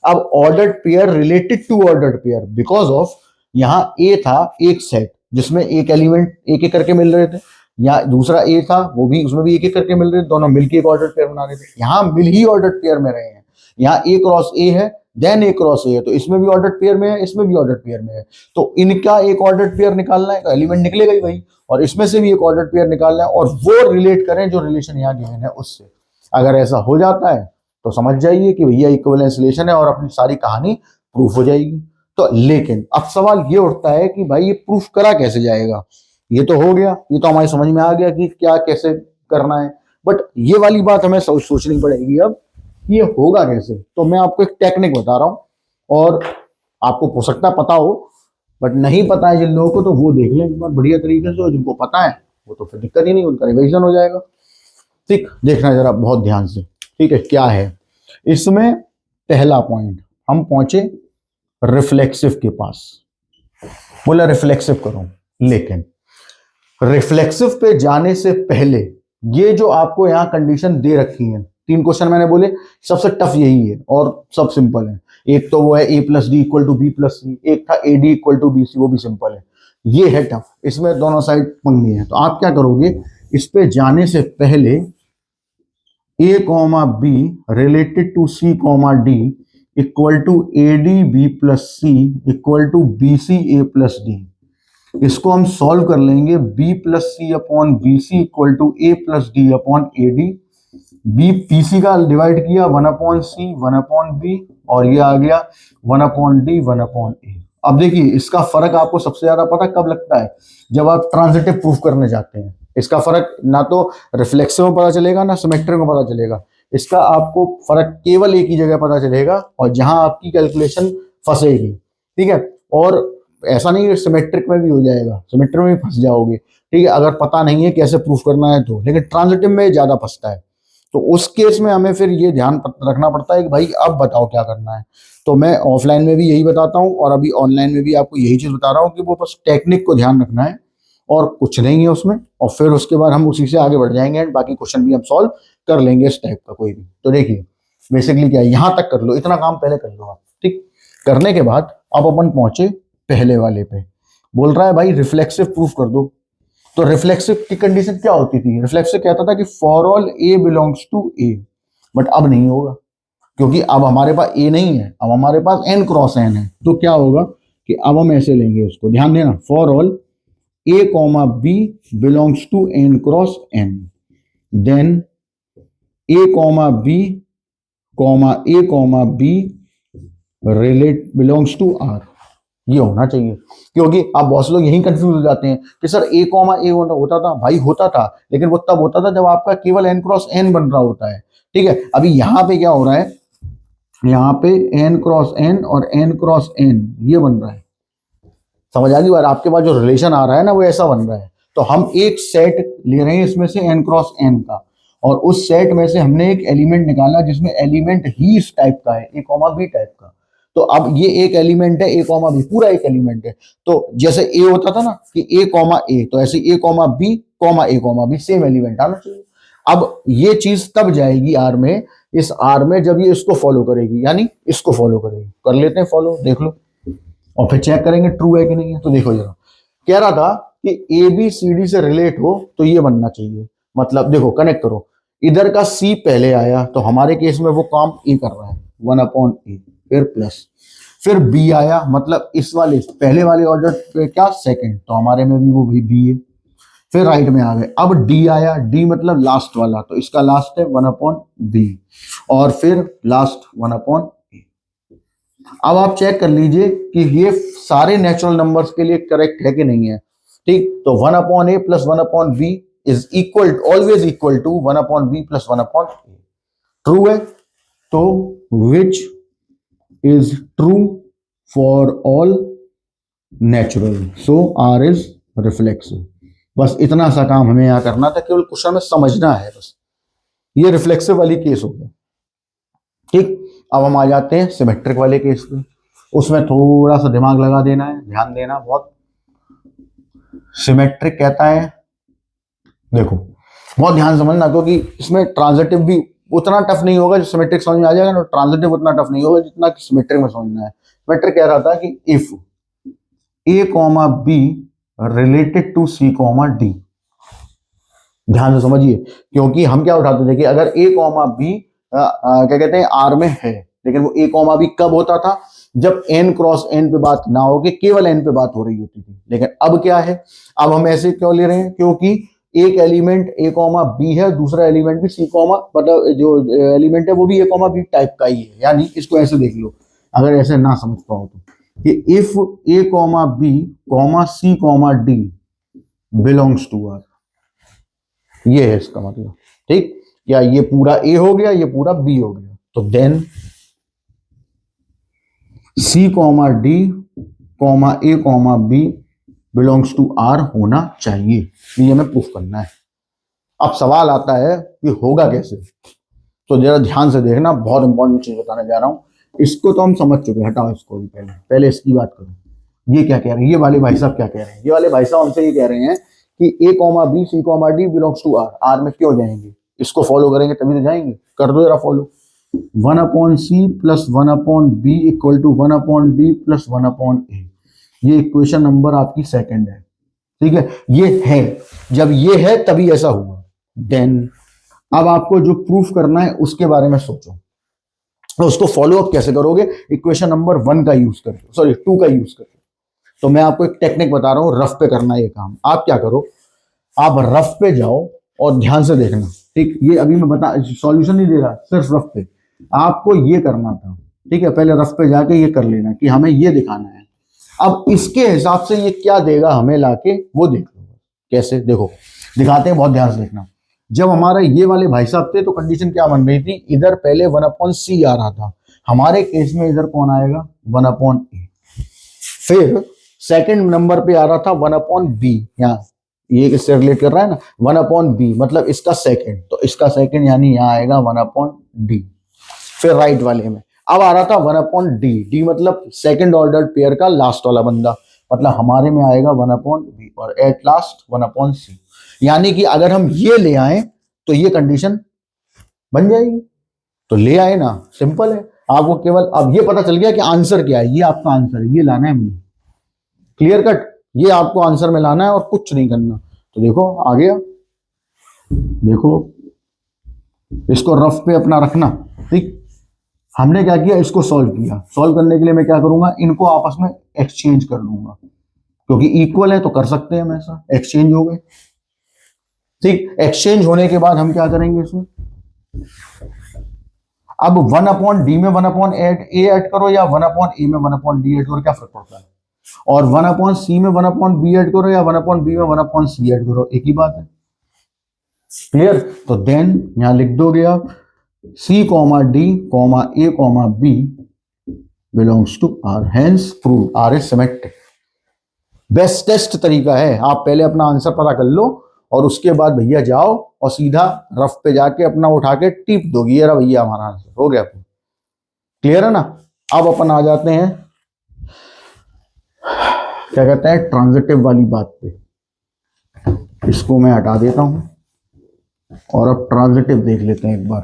अब order pair related to order pair because of यहाँ A था एक सेट जिसमें एक एलिमेंट एक एक करके मिल रहे थे, या दूसरा A था वो भी, उसमें भी एक एक करके मिल रहे थे, दोनों मिलके एक ऑर्डर पेयर बना रहे थे। यहाँ मिल ही ऑर्डर पेयर में रहे हैं, यहाँ A क्रॉस A है देन ए क्रॉस ए है, तो इसमें भी ऑर्डर्ड पेयर में है, इसमें भी ऑर्डर्ड पेयर में है, तो इनका एक ऑर्डर्ड पेयर निकालना है, तो एलिमेंट निकलेगा ही वही, और इसमें से भी एक ऑर्डर्ड पेयर निकालना है, और वो रिलेट करें जो रिलेशन यहाँ गिवन है उससे। अगर ऐसा हो जाता है तो समझ जाइए कि भैया इक्विवेलेंस रिलेशन है और अपनी सारी कहानी प्रूफ हो जाएगी। तो लेकिन अब सवाल ये उठता है कि भाई ये प्रूफ करा कैसे जाएगा। ये तो हो गया, ये तो हमारी समझ में आ गया कि क्या कैसे करना है, बट ये वाली बात हमें सोचनी पड़ेगी अब, ये होगा कैसे। तो मैं आपको एक टेक्निक बता रहा हूं, और आपको हो सकता है पता हो, बट नहीं पता है जिन लोगों को तो वो देख लें एक बार बढ़िया तरीके से, और जिनको पता है वो तो फिर दिक्कत ही नहीं, उनका रिविजन हो जाएगा। ठीक, देखना जरा बहुत ध्यान से। ठीक है, क्या है इसमें पहला पॉइंट, हम पहुंचे रिफ्लेक्सिव के पास, बोला रिफ्लेक्सिव करो, लेकिन रिफ्लेक्सिव पे जाने से पहले ये जो आपको यहां कंडीशन दे रखी है, 3 क्वेश्चन मैंने बोले, सबसे टफ यही है और सब सिंपल है। एक तो वो है a plus D equal to B plus C, एक था A D equal to B C, वो भी सिंपल है। ये है टफ, इसमें दोनों साइड पंगी है। तो आप क्या करोगे, इस पे जाने से पहले a comma b related to c comma d equal to a d b plus c equal to B c a plus d, इसको हम सॉल्व कर लेंगे। b plus c upon b c equal to a plus d upon a d, b p c का divide किया 1 upon सी 1 upon B, और ये आ गया 1 अपॉन डी 1 अपॉन ए। अब देखिए इसका फर्क आपको सबसे ज्यादा पता कब लगता है, जब आप ट्रांजिटिव प्रूफ करने जाते हैं। इसका फर्क ना तो रिफ्लेक्सिव में पता चलेगा ना सिमेट्रिक में पता चलेगा, इसका आपको फर्क केवल एक ही जगह पता चलेगा, और जहां आपकी कैलकुलेशन फंसेगी। ठीक है, और ऐसा नहीं है सिमेट्रिक में भी हो जाएगा, सिमेट्रिक में भी फंस जाओगे। ठीक है, अगर पता नहीं है कैसे प्रूफ करना है तो, लेकिन ट्रांजिटिव में ज्यादा फंसता है। तो उस केस में हमें फिर ये ध्यान रखना पड़ता है कि भाई अब बताओ क्या करना है। तो मैं ऑफलाइन में भी यही बताता हूँ, और अभी ऑनलाइन में भी आपको यही चीज बता रहा हूँ कि वो बस टेक्निक को ध्यान रखना है, और कुछ नहीं है उसमें, और फिर उसके बाद हम उसी से आगे बढ़ जाएंगे, एंड बाकी क्वेश्चन भी हम सॉल्व कर लेंगे इस टाइप का कोई भी। तो देखिए बेसिकली क्या है, यहां तक कर लो, इतना काम पहले कर लो आप। ठीक, करने के बाद अब अपन पहुंचे पहले वाले पे, बोल रहा है भाई रिफ्लेक्सिव प्रूफ कर दो। तो रिफ्लेक्सिव की कंडीशन क्या होती थी, रिफ्लेक्सिव कहता था कि for all a belongs to A, but अब नहीं होगा, क्योंकि अब हमारे पास ए नहीं है, अब हमारे पास एन क्रॉस एन है। तो क्या होगा कि अब हम ऐसे लेंगे उसको, ध्यान देना, for all a comma B belongs to n cross n, then a comma B comma A comma b relate belongs to R. ये होना चाहिए, क्योंकि आप बहुत से लोग यही कंफ्यूज हो जाते हैं कि सर ए कॉमा ए होता था, भाई होता था, लेकिन वो तब होता था जब आपका केवल एन क्रॉस एन बन रहा होता है। ठीक है, अभी यहाँ पे क्या हो रहा है, यहाँ पे एन क्रॉस एन और एन क्रॉस एन ये बन रहा है, समझ आ गई बात। आपके पास जो रिलेशन आ रहा है ना वो ऐसा बन रहा है। तो हम एक सेट ले रहे हैं इसमें से एन क्रॉस एन का, और उस सेट में से हमने एक एलिमेंट निकाला जिसमें एलिमेंट ही इस टाइप का है, ए कॉमा बी टाइप का। तो अब ये एक एलिमेंट है, ए कॉमा बी पूरा एक एलिमेंट है। तो जैसे ए होता था ना कि ए कॉमा ए, तो ऐसे A comma B comma A comma B same element आना चाहिए। अब ये चीज तब जाएगी आर में, इस आर में जब ये इसको फॉलो करेगी, यानी इसको फॉलो करेगी। कर लेते हैं फॉलो, देख लो, और फिर चेक करेंगे ट्रू है कि नहीं है। तो देखो जरा, कह रहा था कि ए बी सी डी से रिलेट हो तो ये बनना चाहिए, मतलब देखो कनेक्ट करो, इधर का सी पहले आया तो हमारे केस में वो काम ए कर रहा है 1 अपॉन ए, फिर प्लस, फिर बी आया, मतलब इस वाले पहले वाले ऑर्डर पे क्या सेकंड, तो हमारे में भी वो भी बी है, फिर राइट में आ गए। अब डी आया, डी मतलब लास्ट वाला, तो इसका लास्ट है 1 अपॉन बी, और फिर लास्ट 1 अपॉन ए। अब आप चेक कर लीजिए कि ये सारे नेचुरल नंबर्स के लिए करेक्ट है कि नहीं है। ठीक, तो 1 upon a plus 1 upon b is equal, always equal to 1 upon b plus 1 upon a. True है, तो विच is true for all natural, so R is reflexive। बस इतना सा काम हमें यहां करना था, केवल क्वेश्चन में समझना है बस। ये रिफ्लेक्सिव वाली केस हो गया। ठीक, अब हम आ जाते हैं सिमेट्रिक वाले केस पे, उसमें थोड़ा सा दिमाग लगा देना है, ध्यान देना बहुत। सिमेट्रिक कहता है, देखो बहुत ध्यान समझना, क्योंकि इसमें ट्रांजिटिव भी उतना टफ नहीं होगा, जो सिमेट्रिक समझ में आ जाएगा ना, ट्रांजिटिव उतना टफ नहीं होगा जितना कि सिमेट्रिक में समझना है। सिमेट्रिक कह रहा था कि if a comma b related to c comma d, ध्यान से समझिए, क्योंकि हम क्या उठाते थे कि अगर ए कॉमा बी क्या कहते हैं आर में है, लेकिन वो ए कॉमा बी कब होता था, जब n क्रॉस n पे बात ना हो के केवल n पे बात हो रही होती थी। लेकिन अब क्या है, अब हम ऐसे क्यों ले रहे हैं, क्योंकि एक एलिमेंट ए कॉमा बी है, दूसरा एलिमेंट भी सी कॉमा, मतलब जो एलिमेंट है वो भी ए कॉमा बी टाइप का ही है। यानी इसको ऐसे देख लो, अगर ऐसे ना समझ पाओ तो, कि if a comma B comma c comma D belongs to R, ये है इसका मतलब। ठीक, या ये पूरा ए हो गया, ये पूरा बी हो गया, तो then c comma d comma A comma B belongs to R होना चाहिए। ये हमें प्रूफ करना है। अब सवाल आता है कि होगा कैसे, तो जरा ध्यान से देखना, बहुत इंपॉर्टेंट चीज बताने जा रहा हूं। इसको तो हम समझ चुके हैं, हटाओ इसको भी, पहले इसकी बात करो। ये क्या कह रहे हैं, ये वाले भाई साहब क्या कह रहे हैं, ये वाले भाई साहब हमसे ये कह रहे हैं कि A comma B C comma D belongs to R, R में क्यों जाएंगे, इसको फॉलो करेंगे तभी तो जाएंगे। कर दो जरा follow, 1/c plus 1/b equal to 1/d plus 1/a। ये इक्वेशन नंबर आपकी सेकंड है, ठीक है, ये है, जब ये है तभी ऐसा हुआ। देन अब आपको जो प्रूफ करना है उसके बारे में सोचो, तो उसको फॉलो अप कैसे करोगे, इक्वेशन नंबर 1 का यूज करके, सॉरी 2 का यूज करके। तो मैं आपको एक टेक्निक बता रहा हूं, रफ पे करना है ये काम। आप क्या करो, आप रफ पे जाओ और ध्यान से देखना, ठीक, ये अभी मैं बता सॉल्यूशन नहीं दे रहा, सिर्फ रफ पे आपको ये करना था, ठीक है। पहले रफ पे जाके ये कर लेना कि हमें ये दिखाना है। अब इसके हिसाब से ये क्या देगा हमें लाके, वो देख लो कैसे, देखो दिखाते हैं, बहुत ध्यान से देखना। जब हमारा ये वाले भाई साहब थे तो कंडीशन क्या बन रही थी, इधर पहले 1/c आ रहा था, हमारे केस में इधर कौन आएगा 1/a। फिर सेकंड नंबर पे आ रहा था 1/b, यहाँ ये किससे रिलेट कर रहा है ना, 1/b मतलब इसका सेकंड, तो इसका सेकंड यानी यहाँ आएगा 1/d। फिर राइट वाले में अब आ रहा था 1/d, d मतलब सेकंड ऑर्डर पेयर का लास्ट वाला बंदा, मतलब हमारे में आएगा 1/b और एट लास्ट 1/c। यानी कि अगर हम ये ले आए तो ये कंडीशन बन जाएगी, तो ले आए ना, सिंपल है। आपको केवल अब ये पता चल गया कि आंसर क्या है, ये आपका आंसर है, ये लाना है मुझे, क्लियर कट, ये आपको आंसर में लाना है और कुछ नहीं करना। तो देखो आ गया, देखो इसको रफ पे अपना रखना, ठीक। हमने क्या किया, इसको सॉल्व किया, सॉल्व करने के लिए मैं क्या करूंगा, इनको आपस में एक्सचेंज कर लूंगा, क्योंकि इक्वल है तो कर सकते हैं हम ऐसा, एक्सचेंज हो गए, ठीक। एक्सचेंज होने के बाद हम क्या करेंगे इसमें, अब 1/d में 1/a ऐड करो या 1/a में 1/d ऐड करो, क्या फर्क पड़ता है, और 1/c में 1/b ऐड करो या 1/b में 1/c ऐड करो, एक ही बात है, क्लियर। तो देन यहां लिख दोगे आप c comma d comma a comma b belongs to r, hence prove r is symmetric. Bestest तरीका है, आप पहले अपना आंसर पता कर लो और उसके बाद भैया जाओ और सीधा रफ पे जाके अपना उठा के टिप दोगी, ये रहा भैया हमारा आंसर हो गया, क्लियर है ना। अब अपन आ जाते हैं क्या कहते हैं ट्रांजिटिव वाली बात पे, इसको मैं हटा देता हूं और अब ट्रांजिटिव देख लेते हैं एक बार।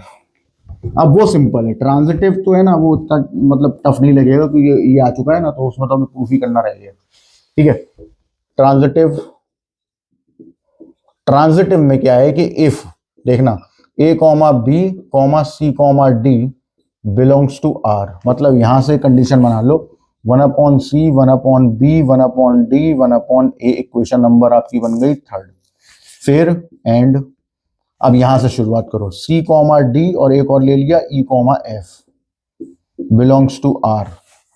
अब वो सिंपल है, ट्रांजिटिव तो है ना, वो उतना मतलब टफ नहीं लगेगा क्योंकि ये आ चुका है ना, तो उसमें तो हमें प्रूफ ही करना रहेगा, ठीक है। ट्रांजिटिव में क्या है कि इफ देखना a comma B comma c comma D belongs to R, मतलब यहां से कंडीशन बना लो 1/c 1/b 1/d 1/a, equation number आपकी बन गई थर्ड। फिर एंड, अब यहां से शुरुआत करो, c कॉमा डी और एक और ले लिया e comma f belongs to r,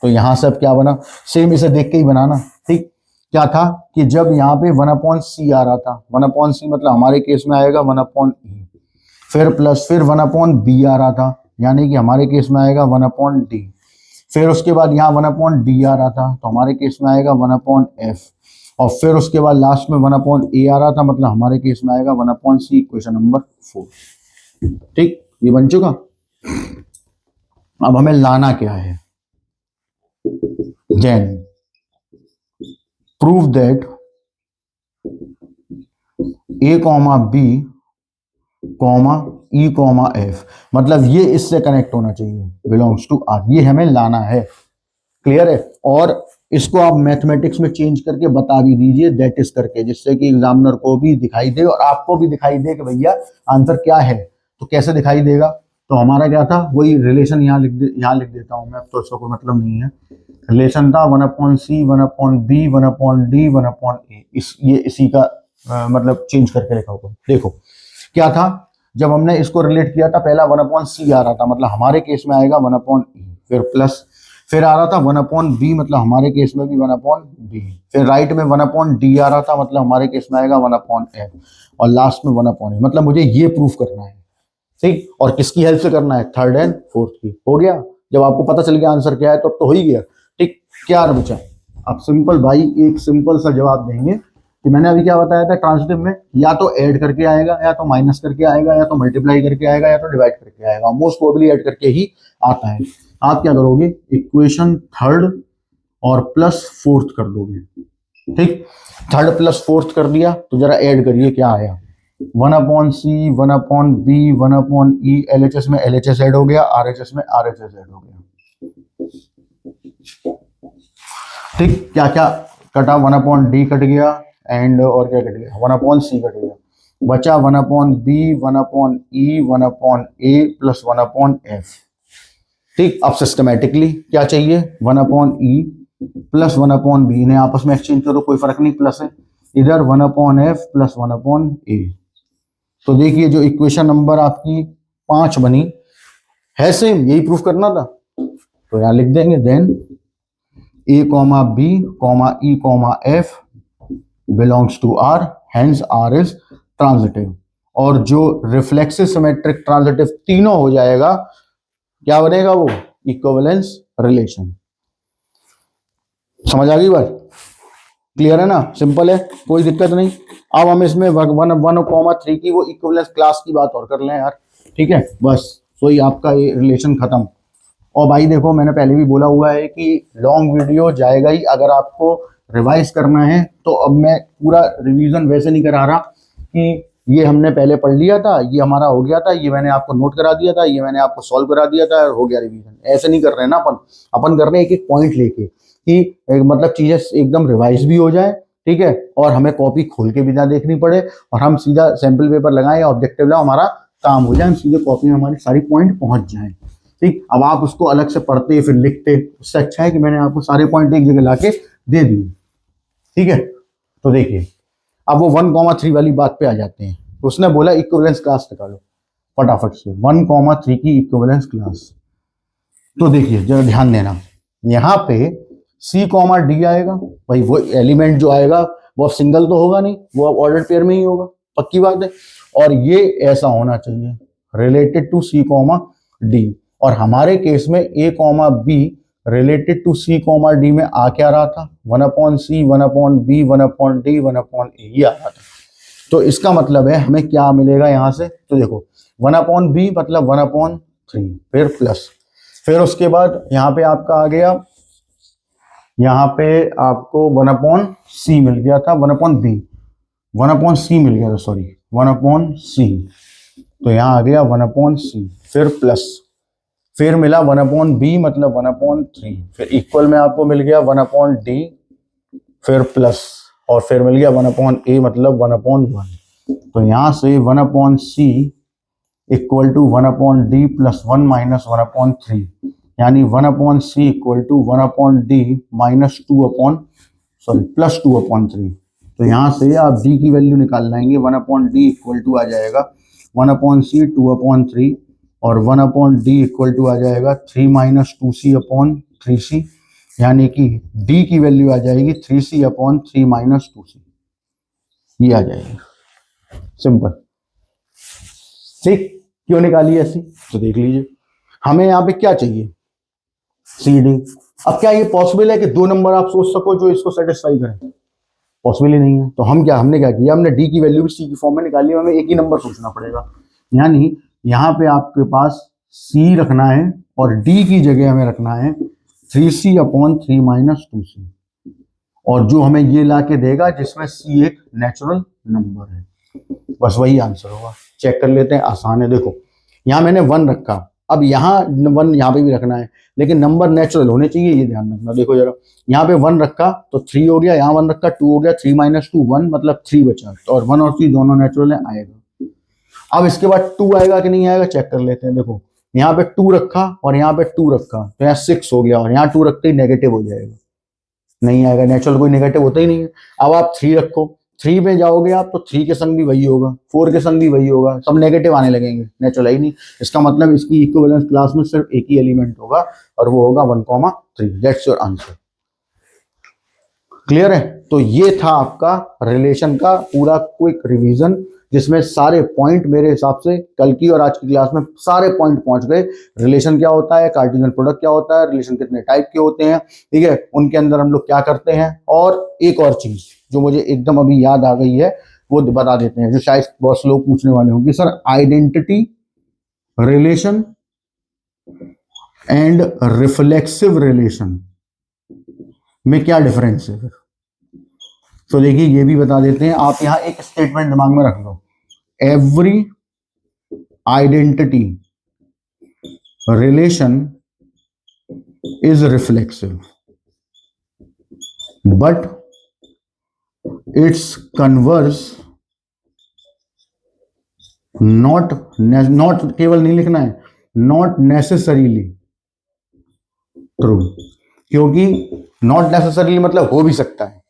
तो यहां से अब क्या बना, सेम इसे देख के ही बनाना, ठीक। क्या था कि जब यहाँ पे 1/c आ रहा था, 1/c मतलब हमारे केस में आएगा 1/e, फिर प्लस फिर 1/b आ रहा था, यानी कि हमारे केस में आएगा 1/d, फिर उसके बाद यहाँ 1/d आ रहा था तो हमारे केस में आएगा 1/f, और फिर उसके बाद लास्ट में 1/a आ रहा था, मतलब हमारे केस में आएगा 1/c, इक्वेशन नंबर 4, ठीक। ये बन चुका। अब हमें लाना क्या है, then prove that a comma b comma e comma f, मतलब ये इससे कनेक्ट होना चाहिए, बिलोंग्स टू r, ये हमें लाना है, क्लियर है। और इसको आप मैथमेटिक्स में चेंज करके बता भी दीजिए दैट इज करके, जिससे कि एग्जामिनर को भी दिखाई दे और आपको भी दिखाई दे कि भैया आंसर क्या है। तो कैसे दिखाई देगा, तो हमारा क्या था, वही रिलेशन यहाँ लिख देता हूँ मैं, अब तो इसका कोई मतलब नहीं है। रिलेशन था 1/c 1/b 1/d 1/a, ये इसी का मतलब चेंज करके लिखा हुआ। देखो क्या था, जब हमने इसको रिलेट किया था पहला 1/c आ रहा था, मतलब हमारे केस में आएगा 1/e, फिर प्लस, फिर आ रहा था 1/b, मतलब हमारे केस में भी 1/b, फिर राइट में 1/d आ रहा था, मतलब हमारे केस में आएगा 1/f, और लास्ट में 1/e। मतलब मुझे ये प्रूफ करना है, ठीक। और किसकी हेल्प से करना है, थर्ड एंड फोर्थ की। हो गया, जब आपको पता चल गया आंसर क्या है तो अब तो हो ही गया, ठीक। क्या बचा, आप सिंपल भाई एक सिंपल सा जवाब देंगे कि मैंने अभी क्या बताया था, ट्रांजिटिव में या तो ऐड करके आएगा, या तो माइनस करके आएगा, या तो मल्टीप्लाई करके आएगा, या तो डिवाइड करके आएगा। मोस्ट प्रोबेबली ऐड करके ही आता है। आप क्या करोगे, इक्वेशन थर्ड और प्लस फोर्थ कर दोगे, ठीक। थर्ड प्लस फोर्थ कर दिया तो जरा ऐड करिए क्या आया, 1/c 1/b 1/e, LHS में LHS ऐड हो गया, RHS में RHS ऐड हो गया, ठीक। क्या क्या कटा, 1/d कट गया, एंड और क्या कट गया, 1/c कट गया, बचा 1/b 1/e 1/a plus 1/f, ठीक। अब सिस्टमेटिकली क्या चाहिए, 1/e प्लस 1/b, इन्हें आपस में एक्सचेंज करो, कोई फर्क नहीं, प्लस है इधर 1/f प्लस 1/a। तो देखिए जो इक्वेशन नंबर आपकी 5 बनी है, सेम यही प्रूफ करना था, तो यहां लिख देंगे then a, b, e, f belongs to R, hence R is transitive। और जो रिफ्लेक्सिव सिमेट्रिक ट्रांजिटिव तीनों हो जाएगा, क्या बनेगा वो, इक्विवेलेंस रिलेशन। समझ आ गई बात, क्लियर है ना, सिंपल है, कोई दिक्कत नहीं। अब हम इसमें 1/3 की वो इक्विवेलेंस क्लास की बात और कर लें यार, ठीक है, बस तो ये आपका ये रिलेशन खत्म। और भाई देखो मैंने पहले भी बोला हुआ है कि लॉन्ग वीडियो जाएगा ही, अगर आपको रिवाइज करना है तो अब मैं पूरा रिवीजन वैसे नहीं करा रहा कि ये हमने पहले पढ़ लिया था, ये हमारा हो गया था, ये मैंने आपको नोट करा दिया था, ये मैंने आपको सॉल्व करा दिया था, हो गया रिवीजन, ऐसे नहीं कर रहे हैं ना अपन कर रहे हैं एक एक पॉइंट लेके, कि मतलब चीजें एकदम रिवाइज भी हो जाए, ठीक है, और हमें कॉपी खोल के भी ना देखनी पड़े, और हम सीधा सैंपल पेपर लगाएं या ऑब्जेक्टिव लाओ, हमारा काम हो जाए, हम सीधे कॉपी में हमारी सारी पॉइंट पहुंच जाए, ठीक। अब आप उसको अलग से पढ़ते फिर लिखते, उससे अच्छा है कि मैंने आपको सारे पॉइंट एक जगह लाके दे दिए, ठीक है। तो देखिए अब वो 1,3 वाली बात पे आ जाते हैं। उसने बोला इक्विवेलेंस क्लास निकालो फटाफट से, 1,3 की इक्विवेलेंस क्लास। तो देखिए जरा ध्यान देना, यहाँ पे C, D आएगा, भाई वो एलिमेंट जो आएगा वो सिंगल तो होगा नहीं, वो अब ऑर्डर पेयर में ही होगा, पक्की बात है। और ये ऐसा होना चाहिए रिलेटेड टू C, D, और हमारे केस में A, B related to C, D में आ क्या रहा था, 1/c 1/b 1/d 1/a ये आ रहा था। तो इसका मतलब है हमें क्या मिलेगा यहाँ से, तो देखो 1/b मतलब 1/3, फिर प्लस, फिर उसके बाद यहाँ पे आपका आ गया, यहाँ पे आपको 1/c मिल गया था, 1/b 1/c मिल गया था, सॉरी 1/c, तो यहाँ आ गया 1/c, फिर प्लस, फिर मिला 1/b मतलब 1/3, फिर इक्वल में आपको मिल गया 1/d, फिर प्लस, और फिर मिल गया 1/a मतलब 1/1। तो यहाँ से 1/c equal to 1/d plus 1 minus 1/3, यानी 1/c equal to 1/d minus plus 2/3। तो यहाँ से आप d की वैल्यू निकाल लाएंगे, 1/d इक्वल टू आ जाएगा 1/c 2/3, और 1/d इक्वल टू आ जाएगा 3 माइनस 2c/3c, यानी कि d की वैल्यू आ जाएगी 3c/3 माइनस 2c, ये आ जाएगी, सिंपल, ठीक। क्यों निकाली ऐसी, तो देख लीजिए हमें यहाँ पे क्या चाहिए, CD। अब क्या ये पॉसिबल है कि दो नंबर आप सोच सको जो इसको सेटिस्फाई करें, पॉसिबल ही नहीं है। तो हमने क्या किया, हमने d की वैल्यू भी c की फॉर्म में निकाली, हमें एक ही नंबर सोचना पड़ेगा, यानी यहाँ पे आपके पास c रखना है और d की जगह हमें रखना है 3c/3 माइनस 2c, और जो हमें ये ला के देगा जिसमें c एक नेचुरल नंबर है, बस वही आंसर होगा। चेक कर लेते हैं, आसान है। देखो यहाँ मैंने 1 रखा, अब यहाँ 1 यहाँ पे भी रखना है, लेकिन नंबर नेचुरल होने चाहिए, ये ध्यान रखना। देखो जरा यहाँ पे 1 रखा तो 3 हो गया, यहाँ 1 रखा 2 हो गया, 3 माइनस 2 1 मतलब 3 बचा, और 1 और 3 दोनों नेचुरल है, आएगा। अब इसके बाद 2 आएगा कि नहीं आएगा चेक कर लेते हैं। देखो यहाँ पे 2 रखा और यहाँ पे 2 रखा तो यहाँ 6 हो गया, और यहाँ 2 रखते ही नेगेटिव हो जाएगा, नहीं आएगा, नेचुरल कोई नेगेटिव होता ही नहीं है। अब आप 3 रखो, 3 में जाओगे आप तो 3 के संग भी वही होगा, 4 के संग भी वही होगा, सब नेगेटिव आने लगेंगे, नेचुरल है ही नहीं। इसका मतलब इसकी इक्विवेलेंस क्लास में सिर्फ एक ही एलिमेंट होगा और वो होगा 1,3। That's your answer. क्लियर है? तो ये था आपका रिलेशन का पूरा क्विक रिवीजन, जिसमें सारे पॉइंट मेरे हिसाब से कल की और आज की क्लास में सारे पॉइंट पहुंच गए। रिलेशन क्या होता है, कार्टेशियन प्रोडक्ट क्या होता है, रिलेशन कितने टाइप के होते हैं, ठीक है, उनके अंदर हम लोग क्या करते हैं, और एक और चीज जो मुझे एकदम अभी याद आ गई है वो बता देते हैं, जो शायद बहुत से लोग पूछने वाले होंगे, sir identity relation and reflexive relation में क्या डिफरेंस है? तो देखिए ये भी बता देते हैं। आप यहां एक स्टेटमेंट दिमाग में रख लो, every identity relation is reflexive but it's converse not केवल नहीं लिखना है, नॉट नेसेसरीली ट्रू, क्योंकि नॉट नेसेसरीली मतलब हो भी सकता है।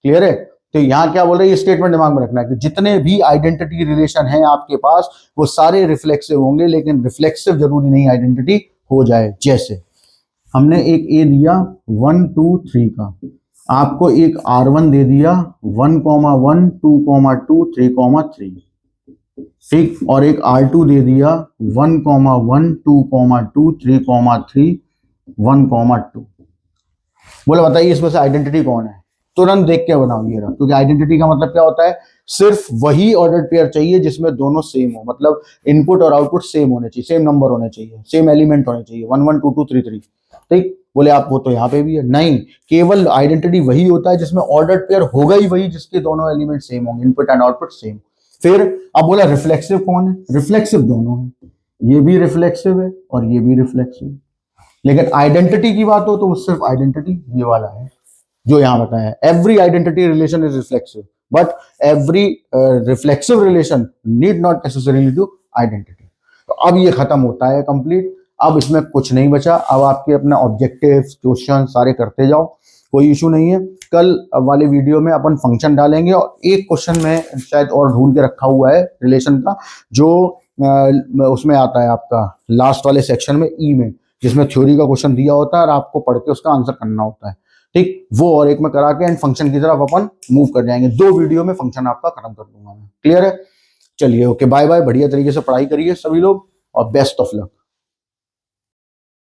क्लियर है? तो यहां क्या बोल रहे हैं, ये स्टेटमेंट दिमाग में रखना है कि जितने भी आइडेंटिटी रिलेशन हैं आपके पास वो सारे रिफ्लेक्सिव होंगे, लेकिन रिफ्लेक्सिव जरूरी नहीं आइडेंटिटी हो जाए। जैसे हमने एक ए दिया 1 2 3 का, आपको एक R1 दे दिया 1,1 2,2 3,3, ठीक, और एक R2 दे दिया 1,1 2,2 3,3 1,2। बोले बताइए इसमें से आइडेंटिटी कौन है? तुरंत देख के बनाओ ये रहा, क्योंकि आइडेंटिटी का मतलब क्या होता है, सिर्फ वही ऑर्डर पेयर चाहिए जिसमें दोनों सेम हो, मतलब इनपुट और आउटपुट सेम होने चाहिए, सेम नंबर होने चाहिए, सेम एलिमेंट होने चाहिए, 1 1 2 2 3 3, ठीक। बोले आप वो तो यहाँ पे भी है, नहीं, केवल आइडेंटिटी वही होता है जिसमें ऑर्डर पेयर होगा ही वही जिसके दोनों एलिमेंट सेम होंगे, इनपुट एंड आउटपुट सेम। फिर अब बोला रिफ्लेक्सिव कौन है? रिफ्लेक्सिव दोनों है, ये भी रिफ्लेक्सिव है और ये भी रिफ्लेक्सिव है। लेकिन आइडेंटिटी की बात हो तो सिर्फ आइडेंटिटी ये वाला है जो यहां बताया है, every identity relation is reflexive but every reflexive relation need not necessarily to identity. तो अब ये खत्म होता है कंप्लीट, अब इसमें कुछ नहीं बचा, अब आपके अपना ऑब्जेक्टिव्स क्वेश्चन सारे करते जाओ, कोई इशू नहीं है। कल वाले वीडियो में अपन फंक्शन डालेंगे और एक क्वेश्चन में शायद और ढूंढ के रखा हुआ है रिलेशन का, जो उसमें आता है आपका लास्ट वाले सेक्शन में ई में, जिसमें थ्योरी का क्वेश्चन दिया होता है और आपको पढ़ के उसका आंसर करना होता है, ठीक। वो और एक में करा के एंड फंक्शन की तरफ अपन मूव कर जाएंगे, 2 वीडियो में फंक्शन आपका खत्म कर दूंगा मैं। क्लियर है? चलिए ओके, बाय बाय, बढ़िया तरीके से पढ़ाई करिए सभी लोग और बेस्ट ऑफ लक।